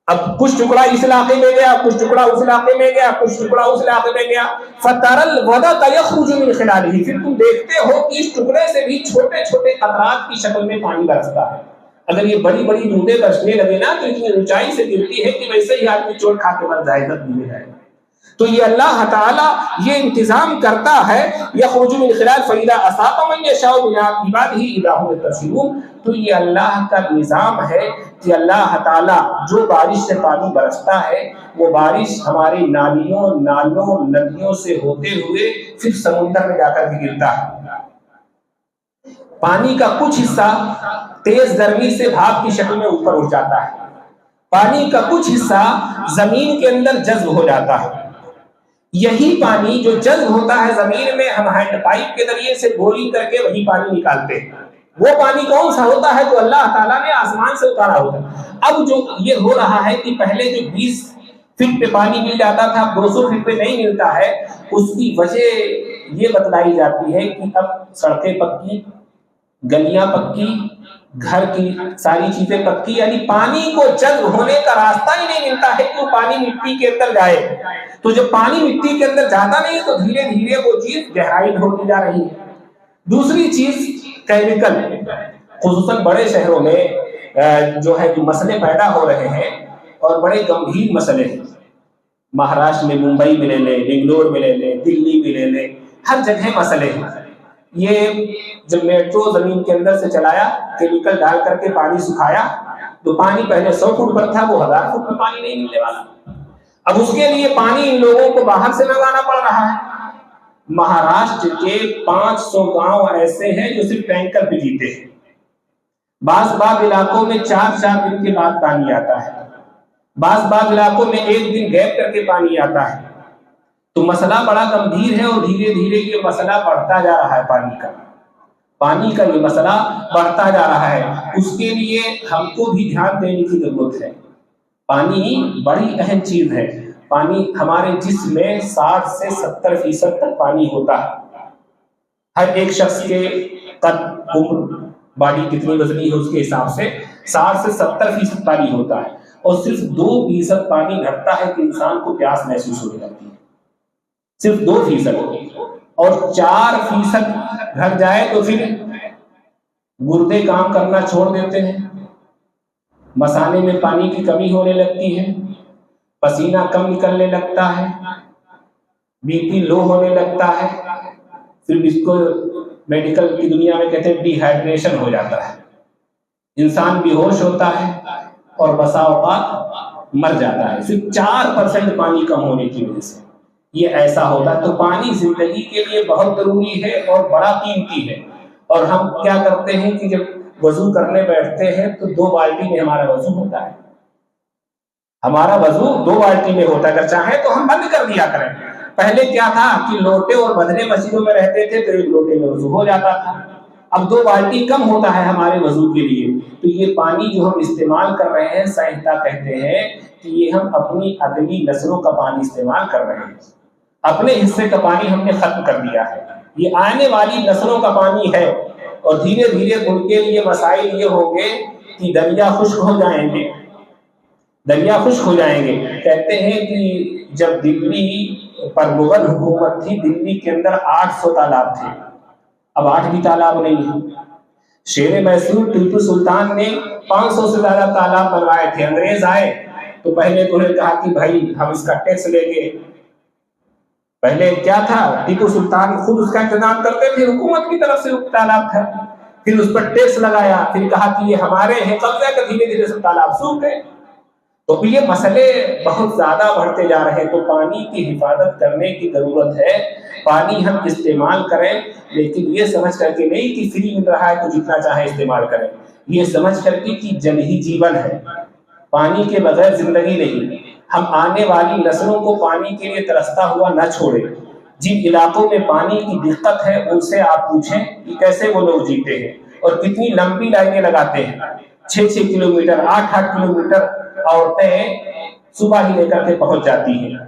اب کچھ ٹکڑا اس علاقے میں گیا، کچھ ٹکڑا اس علاقے میں گیا، کچھ ٹکڑا اس علاقے میں گیا۔ فَتَرَى الْوَدْقَ يَخْرُجُ مِنْ خِلَالِهِ، پھر تم دیکھتے ہو کہ اس ٹکڑے سے بھی چھوٹے چھوٹے قطرات کی شکل میں پانی برستا ہے۔ اگر یہ بڑی بڑی بوندیں برسنے لگے نا تو اتنی اونچائی سے گرتی ہے کہ ویسے ہی آدمی چوٹ کھا کے مر جائے گا، دھیرے جائے گا۔ تو یہ اللہ تعالیٰ یہ انتظام کرتا ہے۔ یخرج من خلال فإذا أصاب من يشاء من عباده إذا هم يستبشرون، تو یہ اللہ کا نظام ہے کہ اللہ تعالیٰ جو بارش سے پانی برستا ہے وہ بارش ہماری نالیوں، نالوں، ندیوں سے ہوتے ہوئے پھر سمندر میں جا کر کے گرتا ہے۔ پانی کا کچھ حصہ تیز گرمی سے بھاپ کی شکل میں اوپر اٹھ جاتا ہے، پانی کا کچھ حصہ زمین کے اندر جذب ہو جاتا ہے۔ یہی پانی جو جذب ہوتا ہے زمین میں، ہم ہینڈ پائپ کے ذریعے سے بورنگ کر کے وہی پانی نکالتے ہیں۔ وہ پانی کون سا ہوتا ہے؟ جو اللہ تعالیٰ نے آسمان سے اتارا ہوتا ہے۔ اب جو یہ ہو رہا ہے کہ پہلے جو 20 فٹ پہ پانی مل جاتا تھا، 200 فٹ پہ نہیں ملتا ہے، اس کی وجہ یہ بتلائی جاتی ہے کہ اب سڑکیں پکی، گلیاں پکی، گھر کی ساری چیزیں پکی، یعنی پانی کو جذب ہونے کا راستہ ہی نہیں ملتا ہے کہ وہ پانی مٹی کے اندر جائے۔ تو جب پانی مٹی کے اندر جاتا نہیں تو دھیرے دھیرے وہ چیز گہرائی ہوتی جا رہی ہے۔ دوسری چیز کیمیکل، خصوصاً بڑے شہروں میں جو ہے مسئلے پیدا ہو رہے ہیں اور بڑے گمبھیر مسئلے ہیں۔ مہاراشٹر میں ممبئی میں لے لیں، بنگلور میں لے لیں، دلی میں لے لیں، ہر جگہ مسئلے ہیں۔ یہ جب میٹرو زمین کے اندر سے چلایا، کیمیکل ڈال کر کے پانی سکھایا، تو پانی پہلے 100 فٹ پر تھا، وہ 1000 فٹ میں پانی نہیں ملنے والا۔ اب اس کے لیے پانی ان لوگوں کو باہر سے منگانا پڑ رہا ہے۔ مہاراشٹر کے 500 گاؤں ایسے ہیں جو صرف ٹینکر پہ جیتے ہیں۔ بعض علاقوں میں 4 دن کے بعد پانی آتا ہے، بعض علاقوں میں 1 دن گیپ کر کے پانی آتا ہے۔ تو مسئلہ بڑا گمبھیر ہے اور دھیرے دھیرے یہ مسئلہ بڑھتا جا رہا ہے پانی کا۔ پانی کا یہ مسئلہ بڑھتا جا رہا ہے، اس کے لیے ہم کو بھی دھیان دینے کی ضرورت ہے۔ پانی بڑی اہم چیز ہے۔ پانی ہمارے جسم میں 60 سے 70% تک پانی ہوتا ہے۔ ہر ایک شخص کے قد، عمر، باڈی کتنی وزنی ہے اس کے حساب سے 60 سے 70% پانی ہوتا ہے، اور صرف 2% پانی گھٹتا ہے کہ انسان کو پیاس محسوس ہونے لگتی ہے، صرف 2%، اور 4% گھٹ جائے تو پھر گردے کام کرنا چھوڑ دیتے ہیں، مثانے میں پانی کی کمی ہونے لگتی ہے، پسینہ کم نکلنے لگتا ہے، بی پی لو ہونے لگتا ہے، پھر اس کو میڈیکل کی دنیا میں کہتے ہیں ڈی ہائیڈریشن ہو جاتا ہے، انسان بے ہوش ہوتا ہے اور بسا اوقات مر جاتا ہے، صرف 4% پانی کم ہونے کی وجہ سے یہ ایسا ہوتا ہے۔ تو پانی زندگی کے لیے بہت ضروری ہے اور بڑا قیمتی ہے، اور ہم کیا کرتے ہیں کہ جب وضو کرنے بیٹھتے ہیں تو 2 بالٹی میں ہمارا وضو ہوتا ہے، ہمارا وضو 2 بالٹی میں ہوتا ہے، اگر چاہیں تو ہم بند کر دیا کریں۔ پہلے کیا تھا کہ لوٹے اور بدلے مسجدوں میں رہتے تھے تو 1 لوٹے میں وضو ہو جاتا تھا، اب 2 بالٹی کم ہوتا ہے ہمارے وضو کے لیے۔ تو یہ پانی جو ہم استعمال کر رہے ہیں، سائنسداں کہتے ہیں کہ یہ ہم اپنی اگلی نسلوں کا پانی استعمال کر رہے ہیں، اپنے حصے کا پانی ہم نے ختم کر دیا ہے، یہ آنے والی نسلوں کا پانی ہے، اور دھیرے دھیرے ان کے لیے مسائل یہ ہوں گے کہ دریا خشک ہو جائیں گے، دریا خشک ہو جائیں گے۔ کہتے ہیں کہ جب دلی پر مغل حکومت تھی، دلی کے اندر 800 تالاب تھے، اب 8 بھی تالاب نہیں ہے۔ شیر میسور ٹیپو سلطان نے 500 سے زیادہ تالاب بنوائے تھے، انگریز آئے تو پہلے تو انہوں نے کہا کہ بھائی ہم اس کا ٹیکس لیں گے۔ پہلے کیا تھا، ٹیپو سلطان خود اس کا انتظام کرتے تھے، حکومت کی طرف سے تالاب تھا، پھر اس پر ٹیکس لگایا، پھر کہا کہ یہ ہمارے ہیں، قبضہ کر، دھیرے دھیرے سے تالاب سوکھ گئے۔ تو یہ مسئلے بہت زیادہ بڑھتے جا رہے ہیں، تو پانی کی حفاظت کرنے کی ضرورت ہے۔ پانی ہم استعمال کریں، لیکن یہ سمجھ کر کے نہیں کہ فری مل رہا ہے تو جتنا چاہے استعمال کریں، یہ سمجھ کر کے کہ جل ہی جیون ہے، پانی کے بغیر زندگی نہیں۔ ہم آنے والی نسلوں کو پانی کے لیے ترستا ہوا نہ چھوڑیں۔ جن علاقوں میں پانی کی دقت ہے ان سے آپ پوچھیں کہ کیسے وہ لوگ جیتے ہیں اور کتنی لمبی لائنیں لگاتے ہیں، 6 کلومیٹر، 8 کلومیٹر عورتیں صبح ہی لے کر کے پہنچ جاتی ہیں۔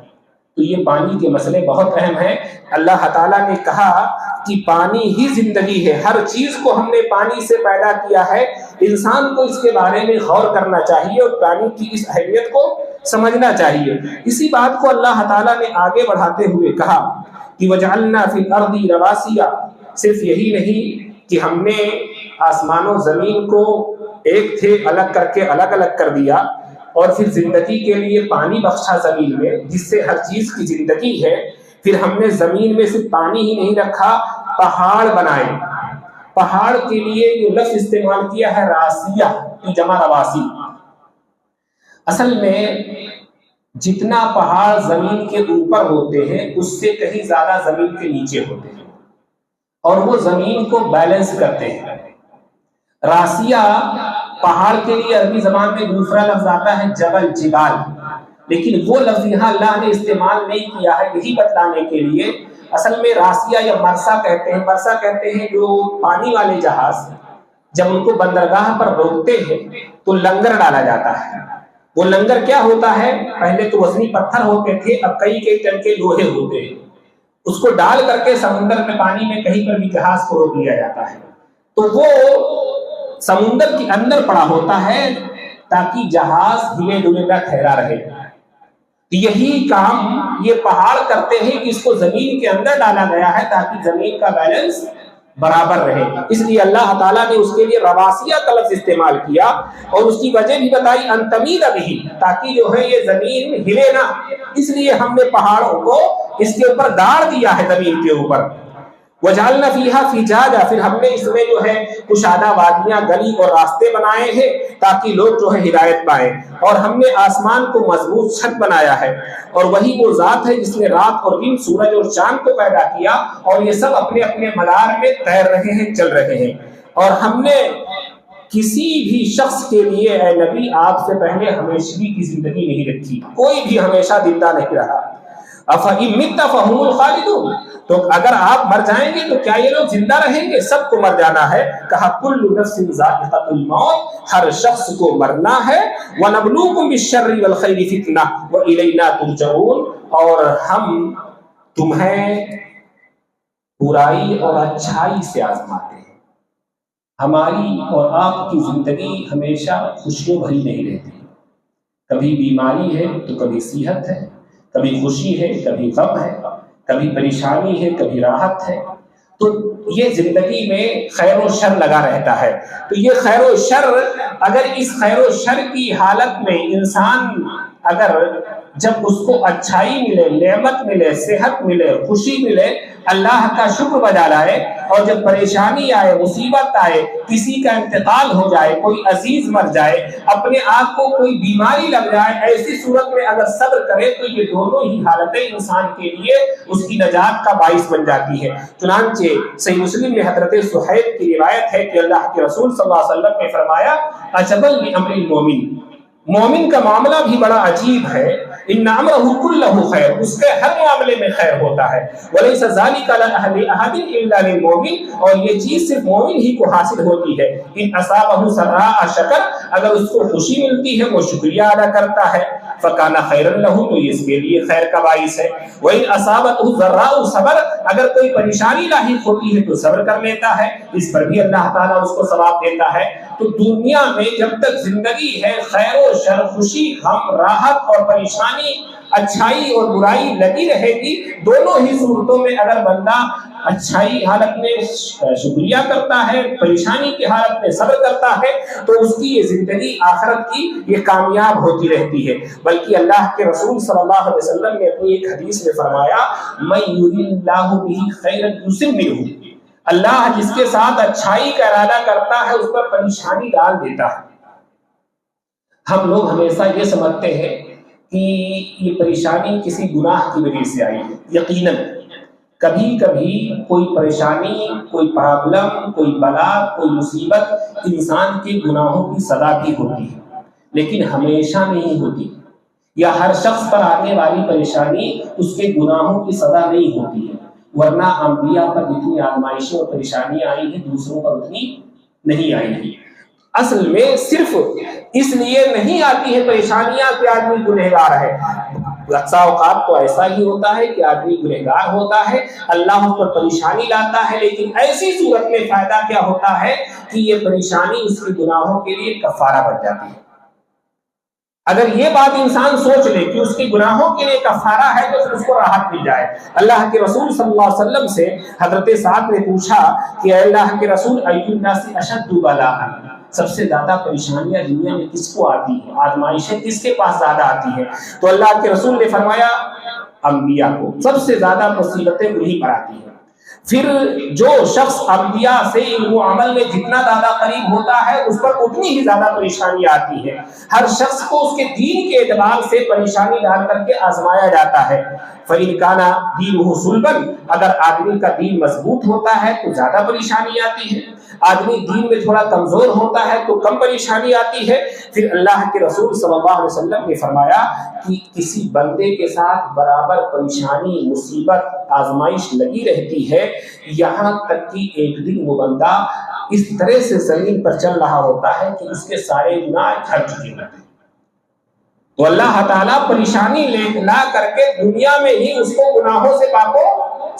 تو یہ پانی کے مسئلے بہت اہم ہیں۔ اللہ تعالیٰ نے کہا کہ پانی ہی زندگی ہے، ہر چیز کو ہم نے پانی سے پیدا کیا ہے، انسان کو اس کے بارے میں غور کرنا چاہیے اور پانی کی اس اہمیت کو سمجھنا چاہیے۔ اسی بات کو اللہ تعالیٰ نے آگے بڑھاتے ہوئے کہا کہ وَجَعَلْنَا فِي الْأَرْضِ رَوَاسِيَ، صرف یہی نہیں کہ ہم نے آسمان و زمین کو ایک تھے الگ کر کے الگ الگ کر دیا، اور پھر زندگی کے لیے پانی بخشا زمین میں، جس سے ہر چیز کی زندگی ہے۔ پھر ہم نے زمین میں صرف پانی ہی نہیں رکھا، پہاڑ بنائے۔ پہاڑ کے لیے یہ لفظ استعمال کیا ہے راسیہ کی جمع رواسی۔ اصل میں جتنا پہاڑ زمین کے اوپر ہوتے ہیں اس سے کہیں زیادہ زمین کے نیچے ہوتے ہیں، اور وہ زمین کو بیلنس کرتے ہیں۔ راسیہ پہاڑ کے لیے عربی زبان میں دوسرا لفظ آتا ہے جبل، جبال، لیکن وہ لفظ یہاں اللہ نے استعمال نہیں کیا ہے یہی بتلانے کے لیے۔ اصل میں راسیہ یا مرسا کہتے ہیں، مرسا کہتے ہیں جو پانی والے جہاز جب ان کو بندرگاہ پر روکتے ہیں تو لنگر ڈالا جاتا ہے۔ وہ لنگر کیا ہوتا ہے، پہلے تو وزنی پتھر ہوتے تھے، اب کئی ٹن کے لوہے ہوتے ہیں، اس کو ڈال کر کے سمندر میں پانی میں کہیں پر بھی جہاز کو روک لیا جاتا ہے، تو وہ سمندر کے اندر پڑا ہوتا ہے تاکہ جہاز ہلے ڈلے نہ ٹھہرا رہے۔ یہی کام یہ پہاڑ کرتے ہیں کہ اس کو زمین کے اندر ڈالا گیا ہے تاکہ زمین کا بیلنس برابر رہے، اس لیے اللہ تعالیٰ نے اس کے لیے رواسیہ کا لفظ استعمال کیا، اور اس کی وجہ بھی بتائی ان تمید بہ، تاکہ جو ہے یہ زمین ہلے نہ، اس لیے ہم نے پہاڑوں کو اس کے اوپر گاڑ دیا ہے زمین کے اوپر۔ وَجَعَلْنَا فِيهَا فِجَاجًا، پھر ہم نے اس میں جو ہے کشادہ وادیاں، گلی اور راستے بنائے ہیں تاکہ لوگ جو ہے ہدایت پائیں، اور ہم نے آسمان کو مضبوط چھت بنایا ہے، اور وہی وہ ذات ہے جس نے رات اور دن، سورج اور چاند کو پیدا کیا، اور یہ سب اپنے اپنے مدار میں تیر رہے ہیں، چل رہے ہیں۔ اور ہم نے کسی بھی شخص کے لیے، اے نبی آپ سے پہلے ہمیشگی کی زندگی نہیں رکھی، کوئی بھی ہمیشہ زندہ نہیں رہا۔ أَفَإِن مِتَّ فَهُمُ الْخَالِدُونَ، تو اگر آپ مر جائیں گے تو کیا یہ لوگ زندہ رہیں گے؟ سب کو مر جانا ہے۔ کہا کل نفس ذائقۃ الموت، ہر شخص کو مرنا ہے۔ وَنَبْلُوكُمْ بِالشَّرِّ وَالْخَيْرِ فِتْنَةً وَإِلَيْنَا تُرْجَعُونَ، اور ہم تمہیں برائی اور اچھائی سے آزماتے ہیں۔ ہماری اور آپ کی زندگی ہمیشہ خوشیوں بھری نہیں رہتی، کبھی بیماری ہے تو کبھی صحت ہے، کبھی خوشی ہے کبھی غم ہے، کبھی پریشانی ہے کبھی راحت ہے۔ تو یہ زندگی میں خیر و شر لگا رہتا ہے۔ تو یہ خیر و شر، اگر اس خیر و شر کی حالت میں انسان اگر جب اس کو اچھائی ملے، نعمت ملے، صحت ملے، خوشی ملے، اللہ کا شکر بجا لائے، اور جب پریشانی آئے، مصیبت آئے، کسی کا انتقال ہو جائے، کوئی عزیز مر جائے، اپنے آپ کو کوئی بیماری لگ جائے، ایسی صورت میں اگر صبر کرے تو یہ دونوں ہی حالتیں انسان کے لیے اس کی نجات کا باعث بن جاتی ہے۔ چنانچہ صحیح مسلم میں حضرت صہیب کی روایت ہے کہ اللہ کے رسول صلی اللہ علیہ وسلم نے فرمایا عجبا لامر المومن، مومن کا معاملہ بھی بڑا عجیب ہے، ان امرہ کلہ خیر، اس کے ہر معاملے میں خیر ہوتا ہے، ولیس ذلک علی احد الا للمؤمن، اور یہ چیز صرف مومن ہی کو حاصل ہوتی ہے۔ ان اصابہ سراء شکر، اگر اس کو خوشی ملتی ہے وہ شکریہ ادا کرتا ہے، فکان خیرا لہ، تو یہ اس کے لیے خیر کا باعث ہے۔ وان اصابتہ ضراء صبر، اگر کوئی پریشانی لاحق ہوتی ہے تو صبر کر لیتا ہے، اس پر بھی اللہ تعالیٰ اس کو ثواب دیتا ہے۔ تو دنیا میں جب تک زندگی ہے، خیر و شر، خوشی، غم، راحت اور پریشانی، اچھائی اور برائی لگی رہے گی۔ دونوں ہی صورتوں میں اگر بندہ اچھائی حالت میں شکریہ کرتا ہے، پریشانی کی حالت میں صبر کرتا ہے، تو اس کی یہ زندگی آخرت کی یہ کامیاب ہوتی رہتی ہے۔ بلکہ اللہ کے رسول صلی اللہ علیہ وسلم نے اپنی ایک حدیث میں فرمایا مَن یُرِدِ اللَّهُ بِهِ خَیْرًا یُصِبْ مِنْهُ، اللہ جس کے ساتھ اچھائی کا ارادہ کرتا ہے اس پر پریشانی ڈال دیتا ہے۔ ہم لوگ ہمیشہ یہ سمجھتے ہیں کہ یہ پریشانی کسی گناہ کی وجہ سے آئی ہے۔ یقیناً کبھی کبھی کوئی پریشانی، کوئی پرابلم، کوئی بلا، کوئی مصیبت انسان کے گناہوں کی سزا بھی ہوتی ہے، لیکن ہمیشہ نہیں ہوتی، یا ہر شخص پر آنے والی پریشانی اس کے گناہوں کی سزا نہیں ہوتی ہے، ورنہ انبیاء پر جتنی آزمائشیں اور پریشانیاں آئی ہیں دوسروں پر اتنی نہیں آئی ہیں۔ اصل میں صرف اس لیے نہیں آتی ہے پریشانیاں کہ آدمی گنہگار ہے، اکثر اوقات تو ایسا ہی ہوتا ہے کہ آدمی گنہگار ہوتا ہے، اللہ اس پر پریشانی لاتا ہے، لیکن ایسی صورت میں فائدہ کیا ہوتا ہے کہ یہ پریشانی اس کے گناہوں کے لیے کفارہ بن جاتی ہے۔ اگر یہ بات انسان سوچ لے کہ اس کے گناہوں کے لیے کفارہ ہے تو پھر اس کو راحت مل جائے۔ اللہ کے رسول صلی اللہ علیہ وسلم سے حضرت سعد نے پوچھا کہ اے اللہ کے رسول ای الناس اشد بلاء، سب سے زیادہ پریشانیاں دنیا میں کس کو آتی ہیں، آزمائشیں کس کے پاس زیادہ آتی ہیں؟ تو اللہ کے رسول نے فرمایا انبیاء کو، سب سے زیادہ مصیبتیں انہی پر آتی ہیں۔ پھر جو شخص انبیاء سے علم و عمل میں جتنا زیادہ قریب ہوتا ہے اس پر اتنی ہی زیادہ پریشانی آتی ہے۔ ہر شخص کو اس کے دین کے اعتبار سے پریشانی ڈال کر کے آزمایا جاتا ہے۔ فَإِنْ كَانَ دِينُهُ صُلْبًا، اگر آدمی کا دین مضبوط ہوتا ہے تو زیادہ پریشانی آتی ہے، آدمی دین میں تھوڑا کمزور ہوتا ہے تو کم پریشانی آتی ہے۔ پھر اللہ کے رسول صلی اللہ علیہ وسلم نے فرمایا کہ کسی بندے کے ساتھ برابر پریشانی، مصیبت، آزمائش لگی رہتی ہے، یہاں تک کہ ایک دن وہ بندہ اس طرح سے زمین پر چل رہا ہوتا ہے کہ اس کے سارے گناہ جھڑ چکے ہوتے ہیں۔ تو اللہ تعالیٰ پریشانی لا کر کے دنیا میں ہی اس کو گناہوں سے پاکو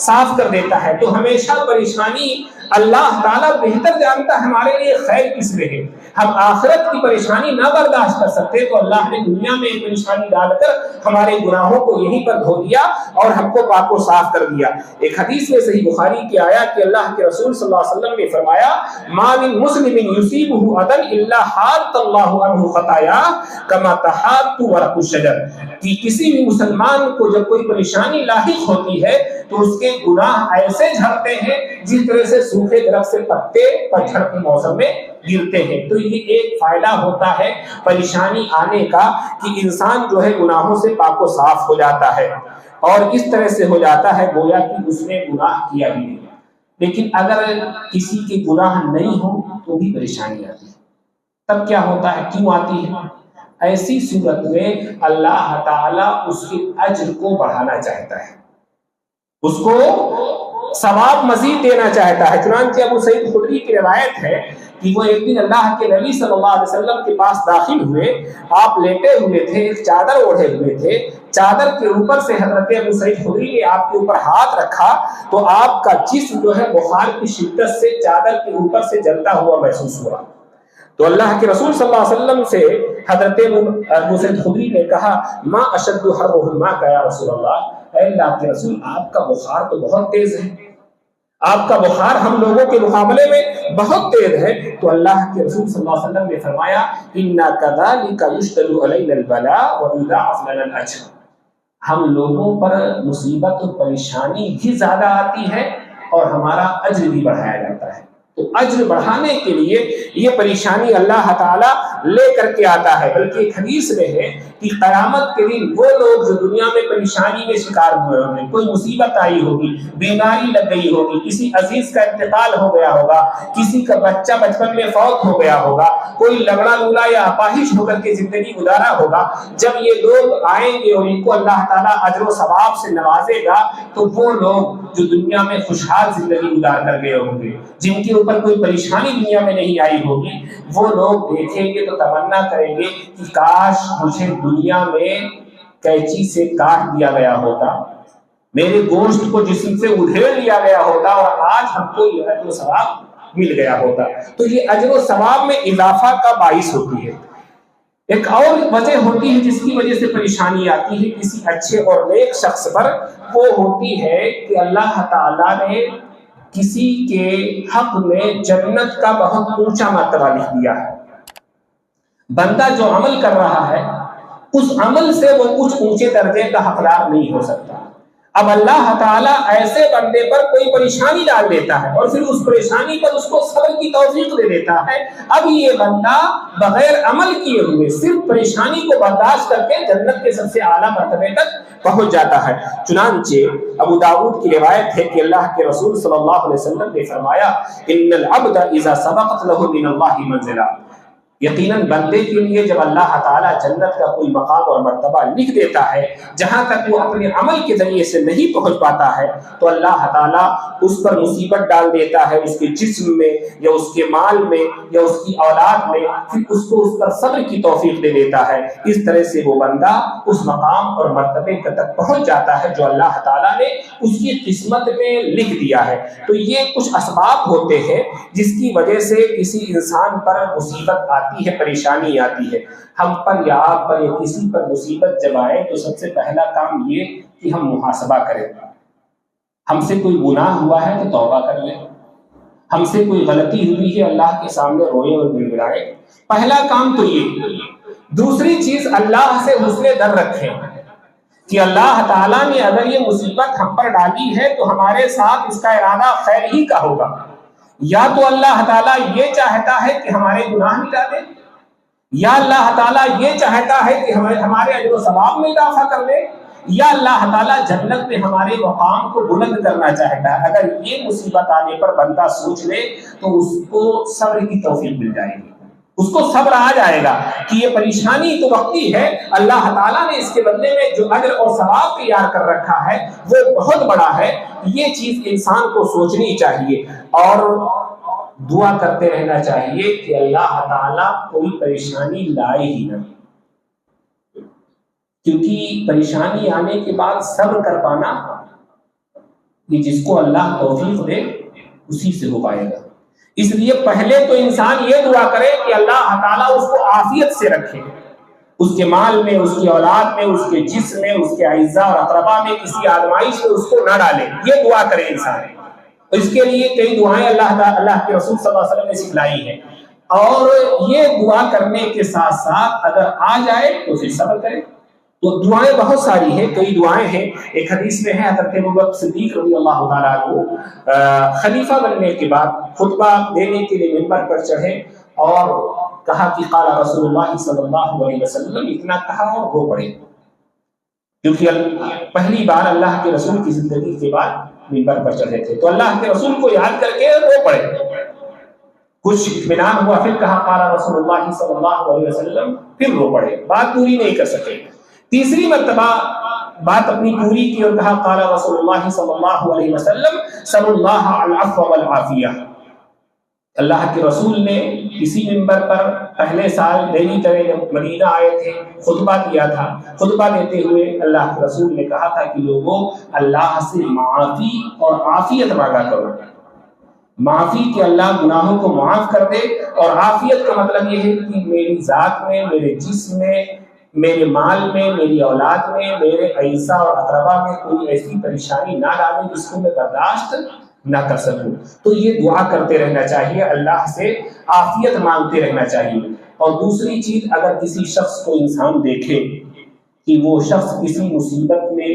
صاف کر دیتا ہے۔ تو ہمیشہ پریشانی اللہ تعالیٰ بہتر جانتا ہے ہمارے لیے خیر کس میں ہے۔ ہم آخرت کی پریشانی نہ برداشت کر سکتے تو اللہ نے دنیا میں ایک پریشانی ڈال کر ہمارے گناہوں کو یہیں پر دھو دیا اور ہم کو پاک و صاف کر دیا۔ ایک حدیث میں صحیح بخاری کی آیا کہ اللہ کے رسول صلی اللہ علیہ وسلم نے فرمایا ما من مسلم یصیبہ اذى الا حاط اللہ عنہ خطایاه کما تحاط ورق الشجر، کہ کسی بھی مسلمان کو جب کوئی پریشانی لاحق ہوتی ہے تو اس کے گناہ ایسے جھڑتے ہیں جس طرح سے سوکھے درخت سے پتے پتجھڑ کے موسم میں گرتے ہیں۔ تو یہ ایک فائدہ ہوتا ہے پریشانی آنے کا کہ انسان جو ہے گناہوں سے پاک و صاف ہو جاتا ہے، اور اس طرح سے ہو جاتا ہے گویا کہ اس نے گناہ کیا ہی نہیں۔ لیکن اگر کسی کے گناہ نہیں ہو تو بھی پریشانی آتی ہے، تب کیا ہوتا ہے، کیوں آتی ہے؟ ایسی صورت میں اللہ تعالیٰ اس کے اجر کو بڑھانا چاہتا ہے۔ اس کو ثواب مزید دینا چاہتا ہے۔ چنانچہ ابو سعید خدری کی روایت ہے کہ وہ ایک دن اللہ کے نبی صلی اللہ علیہ وسلم کے پاس داخل ہوئے، آپ لیٹے ہوئے تھے، ایک چادر اوڑھے ہوئے تھے، چادر کے اوپر سے حضرت ابو سعید خدری نے آپ کے اوپر ہاتھ رکھا تو آپ کا جسم جو ہے بخار کی شدت سے چادر کے اوپر سے جلتا ہوا محسوس ہوا۔ تو اللہ کے رسول صلی اللہ علیہ وسلم سے حضرت ابو سعید خدری نے کہا ما اشد حرہما کا یا رسول اللہ، اے اللہ کے رسول آپ کا بخار تو بہت تیز ہے، آپ کا بخار ہم لوگوں کے مقابلے میں بہت تیز ہے۔ تو اللہ کے رسول صلی اللہ علیہ وسلم نے فرمایا اِنَّا كَذَلِكَ يُشْتَدُ عَلَيْنَا الْبَلَاءُ وَيُضَاعَفْ لَنَا الْأَجْرُ، ہم لوگوں پر مصیبت اور پریشانی بھی زیادہ آتی ہے اور ہمارا اجر بھی بڑھایا جاتا ہے۔ تو اجر بڑھانے کے لیے یہ پریشانی اللہ تعالیٰ لے کر کے آتا ہے۔ بلکہ ایک حدیث میں ہے کہ قیامت کے دن وہ لوگ جو دنیا میں پریشانی میں شکار ہوئے ہوں گے، کوئی مصیبت آئی ہوگی، بیماری لگ گئی ہوگی، کسی عزیز کا انتقال ہو گیا ہوگا، کسی کا بچہ بچپن میں فوت ہو گیا ہوگا، کوئی لنگڑا لولا یا اپاہج ہو کر کے زندگی گزارا ہوگا، جب یہ لوگ آئیں گے اور ان کو اللہ تعالیٰ اجر و ثواب سے نوازے گا تو وہ لوگ جو دنیا میں خوشحال زندگی گزار کر گئے ہوں گے، جن کے اوپر کوئی پریشانی دنیا میں نہیں آئی ہوگی، وہ لوگ دیکھیں گے تو تمنا کریں گے کہ کاش مجھے دنیا میں کینچی سے کاٹ دیا گیا ہوتا، میرے گوشت کو جسم سے ادھیڑ لیا گیا ہوتا اور آج ہم کو یہ اجر و ثواب مل گیا ہوتا۔ تو یہ اجر و ثواب میں اضافہ کا باعث ہوتی ہے۔ ایک اور وجہ ہوتی ہے جس کی وجہ سے پریشانی آتی ہے کسی اچھے اور نیک شخص پر، وہ ہوتی ہے کہ اللہ تعالیٰ نے کسی کے حق میں جنت کا بہت اونچا مرتبہ لکھ دیا ہے۔ بندہ جو عمل کر رہا ہے اس عمل سے وہ کچھ اونچے درجے کا حقدار نہیں ہو سکتا۔ اب اللہ تعالیٰ ایسے بندے پر کوئی پریشانی ڈال دیتا ہے اور پھر اس پریشانی پر اس کو صبر کی توفیق دے دیتا ہے۔ اب یہ بندہ بغیر عمل کیے ہوئے صرف پریشانی کو برداشت کر کے جنت کے سب سے اعلیٰ مرتبے تک پہنچ جاتا ہے۔ چنانچہ ابو داؤد کی روایت ہے کہ اللہ کے رسول صلی اللہ علیہ وسلم نے فرمایا ان العبد اذا سبقت له من اللہ منزلہ، یقیناً بندے کے لیے جب اللہ تعالیٰ جنت کا کوئی مقام اور مرتبہ لکھ دیتا ہے جہاں تک وہ اپنے عمل کے ذریعے سے نہیں پہنچ پاتا ہے تو اللہ تعالیٰ اس پر مصیبت ڈال دیتا ہے، اس کے جسم میں یا اس کے مال میں یا اس کی اولاد میں، پھر اس کو اس پر صبر کی توفیق دے دیتا ہے۔ اس طرح سے وہ بندہ اس مقام اور مرتبے تک پہنچ جاتا ہے جو اللہ تعالیٰ نے اس کی قسمت میں لکھ دیا ہے۔ تو یہ کچھ اسباب ہوتے ہیں جس کی وجہ سے کسی انسان پر مصیبت آتی ہے، پریشانی آتی ہے۔ ہم پر یا آپ پر یا کسی پر مصیبت جب آئے تو سب سے پہلا کام یہ کہ ہم محاسبہ کریں۔ ہم سے کوئی گناہ ہوا ہے تو توبہ کر لیں، ہم سے کوئی غلطی ہوئی ہے اللہ کے سامنے روئیں اور گڑگڑائیں، پہلا کام تو یہ۔ دوسری چیز اللہ سے حسن در رکھیں کہ اللہ تعالیٰ نے اگر یہ مصیبت ہم پر ڈالی ہے تو ہمارے ساتھ اس کا ارادہ خیر ہی کا ہوگا، یا تو اللہ تعالیٰ یہ چاہتا ہے کہ ہمارے گناہ مٹا دے، یا اللہ تعالیٰ یہ چاہتا ہے کہ ہمارے اجر و ثواب میں اضافہ کر دے، یا اللہ تعالیٰ جنت میں ہمارے مقام کو بلند کرنا چاہتا ہے۔ اگر یہ مصیبت آنے پر بندہ سوچ لے تو اس کو صبر کی توفیق مل جائے گی، اس کو صبر آ جائے گا کہ یہ پریشانی تو وقتی ہے، اللہ تعالیٰ نے اس کے بدلے میں جو اجر اور ثواب تیار کر رکھا ہے وہ بہت بڑا ہے۔ یہ چیز انسان کو سوچنی چاہیے اور دعا کرتے رہنا چاہیے کہ اللہ تعالیٰ کوئی پریشانی لائے ہی نہ، کیونکہ پریشانی آنے کے بعد صبر کر پانا یہ جس کو اللہ توفیق دے اسی سے ہو پائے گا۔ اس لیے پہلے تو انسان یہ دعا کرے کہ اللہ تعالیٰ اس کو عافیت سے رکھے، اس کے مال میں، اس کی اولاد میں، اس کے جسم میں، اس کے اعزاء اور اقربا میں کسی آزمائش میں اس کو نہ ڈالے، یہ دعا کرے انسان۔ اس کے لیے کئی دعائیں اللہ کے رسول صلی اللہ علیہ وسلم نے سکھلائی ہیں، اور یہ دعا کرنے کے ساتھ ساتھ اگر آ جائے تو پھر صبر کرے۔ تو دعائیں بہت ساری ہیں، کئی دعائیں ہیں۔ ایک حدیث میں ہے حضرت ابوبکر صدیق رضی اللہ تعالیٰ عنہ خلیفہ بننے کے بعد خطبہ دینے کے لیے منبر پر چڑھے اور کہا کہ قال رسول اللہ صلی اللہ علیہ وسلم، اتنا کہا اور رو پڑے، کیونکہ پہلی بار اللہ کے رسول کی زندگی کے بعد منبر پر چڑھے تھے، تو اللہ کے رسول کو یاد کر کے رو پڑے، کچھ اطمینان ہوا، پھر کہا قال رسول اللہ صلی اللہ علیہ وسلم، پھر رو پڑے، بات پوری نہیں کر سکے۔ تیسری مرتبہ بات اپنی پوری کی اور کہا قال رسول اللہ صلی اللہ علیہ وسلم صلی اللہ العفو والعافیہ. اللہ کے رسول نے اسی منبر پر پہلے سال دہلی طرح جب مدینہ آئے تھے خطبہ دیا تھا. خطبہ دیتے ہوئے اللہ کے رسول نے کہا تھا کہ لوگوں اللہ سے معافی اور عافیت مانگا کرو. معافی کہ اللہ گناہوں کو معاف کر دے، اور عافیت کا مطلب یہ ہے کہ میری ذات میں، میرے جسم میں، میرے مال میں، میری اولاد میں، میرے عیسیٰ اور اقربا میں کوئی ایسی پریشانی نہ ڈالے جس کو میں برداشت نہ کر سکوں. تو یہ دعا کرتے رہنا چاہیے، اللہ سے عافیت مانگتے رہنا چاہیے. اور دوسری چیز، اگر کسی شخص کو انسان دیکھے کہ وہ شخص کسی مصیبت میں،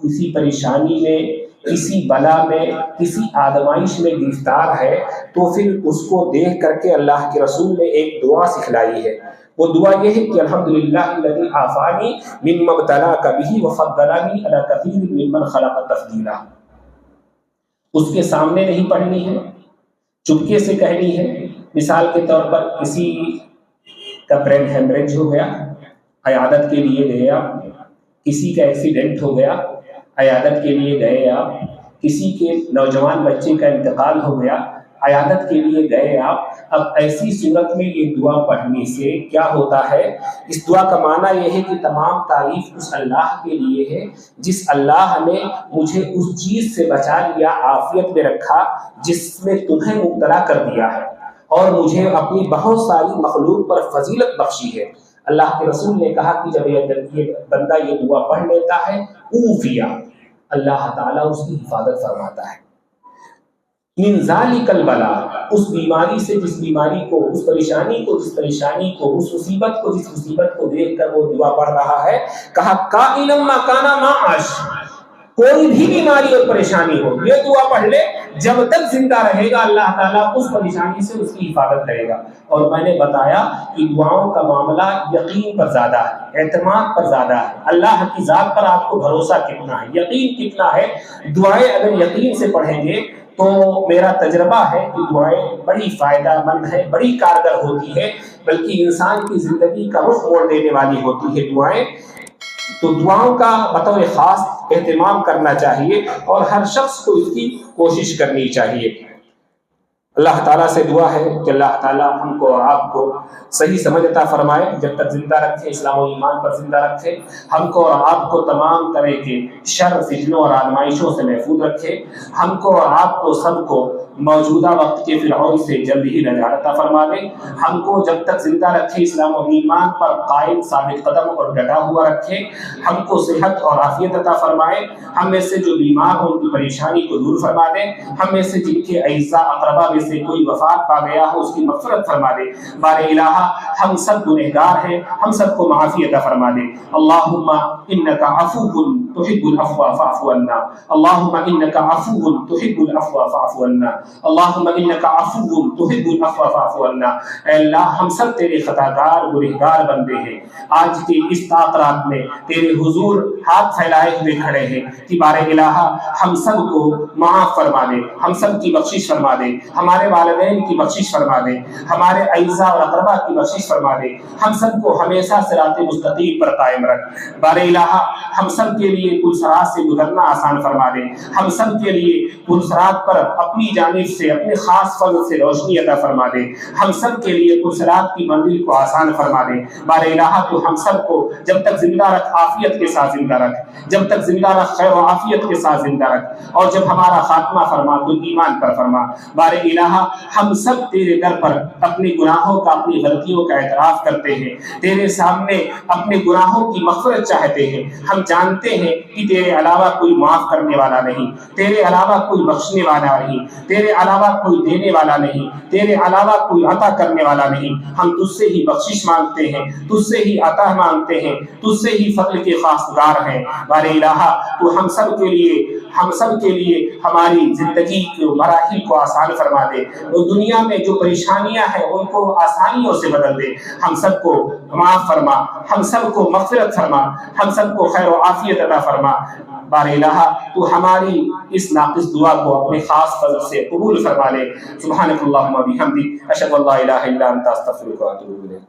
کسی پریشانی میں، کسی بلا میں، کسی آزمائش میں گرفتار ہے، تو پھر اس کو دیکھ کر کے اللہ کے رسول نے ایک دعا سکھلائی ہے. وہ دعا یہ ہے کہ الحمدللہ الذی عافانی مما ابتلاک بہ وفضلنی علی کثیر ممن خلق تفضیلا. اس کے سامنے نہیں پڑھنی ہے، چپکے سے کہنی ہے. مثال کے طور پر کسی کا برین ہیمریج ہو گیا، عیادت کے لیے گئے آپ. کسی کا ایکسیڈنٹ ہو گیا، عیادت کے لیے گئے آپ. کسی کے نوجوان بچے کا انتقال ہو گیا، عیادت کے لیے گئے آپ. اب ایسی صورت میں یہ دعا پڑھنے سے کیا ہوتا ہے؟ اس دعا کا معنی یہ ہے کہ تمام تعریف اس اللہ کے لیے ہے جس اللہ نے مجھے اس چیز سے بچا لیا، عافیت میں رکھا جس میں تمہیں مبتلا کر دیا ہے، اور مجھے اپنی بہت ساری مخلوق پر فضیلت بخشی ہے. اللہ کے رسول نے کہا کہ جب یہ بندہ یہ دعا پڑھ لیتا ہے، اوفیا، اللہ تعالیٰ اس کی حفاظت فرماتا ہے. من ذالک البلاء، اس بیماری سے جس بیماری کو، اس پریشانی کو جس پریشانی کو، اس مصیبت کو جس مصیبت کو دیکھ کر وہ دعا پڑھ رہا ہے. کہا کائنا ما کان ما عاش، کوئی بھی بیماری اور پریشانی ہو یہ دعا پڑھ لے، جب تک زندہ رہے گا اللہ تعالیٰ اس پریشانی سے اس کی حفاظت کرے گا. اور میں نے بتایا کہ دعاؤں کا معاملہ یقین پر زیادہ ہے، اعتماد پر زیادہ ہے. اللہ کی ذات پر آپ کو بھروسہ کتنا ہے، یقین کتنا ہے. دعائیں اگر یقین سے پڑھیں گے تو میرا تجربہ ہے کہ دعائیں بڑی فائدہ مند ہے، بڑی کارگر ہوتی ہے، بلکہ انسان کی زندگی کا رخ موڑ دینے والی ہوتی ہے دعائیں. تو دعاؤں کا بطور خاص اہتمام کرنا چاہیے اور ہر شخص کو اس کی کوشش کرنی چاہیے. اللہ تعالیٰ سے دعا ہے کہ اللہ تعالیٰ ہم کو اور آپ کو صحیح سمجھ عطا فرمائے، جب تک زندہ رکھے، اسلام و ایمان پر زندہ رکھے. ہم کو اور آپ کو تمام طرح کے شر، فتنوں اور آزمائشوں سے محفوظ رکھے. ہم کو اور آپ کو سب کو موجودہ وقت کے فرعون سے جلد ہی نجات عطا فرما دے. ہم کو جب تک زندہ رکھے اسلام و ایمان پر قائم، ثابت قدم اور ڈٹا ہوا رکھے. ہم کو صحت اور عافیت عطا فرمائے. ہم میں سے جو بیمار ہوں ان کی پریشانی کو دور فرما دے. ہم میں سے جن کے اعزاء اقربا میں سے کوئی وفات پا گیا ہو اس کی مغفرت فرما دے. بار الہ ہم سب گنہگار ہیں، ہم سب کو معافی عطا فرما دے. اللہم انک عفو تحب العفو فاعف عنا. اللہم انک عفو تحب العفو فاعف عنا. اللہم انک عفو تحب العفو فاعف عنا. اے اللہ ہم سب تیرے خطاکار گنہگار بندے ہیں. آج کی اس تاخرات میں تیرے حضور ہاتھ پھیلائے ہوئے کھڑے ہیں کہ بار الہ ہم سب کو معاف فرما دے، ہم سب کی بخشش فرما دے، ہمارے والدین کی بخشش فرما دے، ہمارے اعزاء اور اقربا کی بخشش فرما دے. ہم سب کو ہمیشہ صراط مستقیم پر قائم رکھ. بار الہ ہم سب کے لیے پلسرات سے گزرنا آسان فرما دے. ہم سب کے لیے پلسرات پر اپنی جانب سے اپنے خاص فضل سے روشنی عطا فرما دے. ہم سب کے لیے پلسرات کی منزل کو آسان فرما دے. بار الہ تو ہم سب کو جب تک زندہ رکھ، عافیت کے ساتھ زندہ رکھ. جب تک زندہ رکھ، خیر و عافیت کے ساتھ زندہ رکھ. اور جب ہمارا خاتمہ فرما تو ایمان پر فرما. بار الہ ہم سب تیرے در پر اپنے گناہوں کا، اپنی غلطیوں کا اعتراف کرتے ہیں. تیرے سامنے اپنے گناہوں کی مغفرت چاہتے ہیں. ہم جانتے ہیں کہ تیرے علاوہ کوئی معاف کرنے والا نہیں، تیرے علاوہ کوئی بخشنے والا نہیں، تیرے علاوہ کوئی دینے والا نہیں، تیرے علاوہ کوئی عطا کرنے والا نہیں. ہم تجھ سے ہی بخشش مانگتے ہیں، تجھ سے ہی عطا مانگتے ہیں، تجھ سے ہی فضل کے خواستگار ہیں. بار الہ تو ہم سب کے لیے ہماری زندگی کے مراحل کو آسان فرما دے. وہ دنیا میں جو پریشانیاں ہیں ان کو آسانیوں سے بدل دے. ہم سب کو معاف فرما، ہم سب کو مغفرت فرما، ہم سب کو خیر و عافیت عطا فرما. بار الہ تو ہماری اس ناقص دعا کو اپنے خاص فضل سے قبول فرما لے. سبحانک اللہم و بحمدک، اشہد ان لا الہ الا انت، استغفرک و اتوب الیک.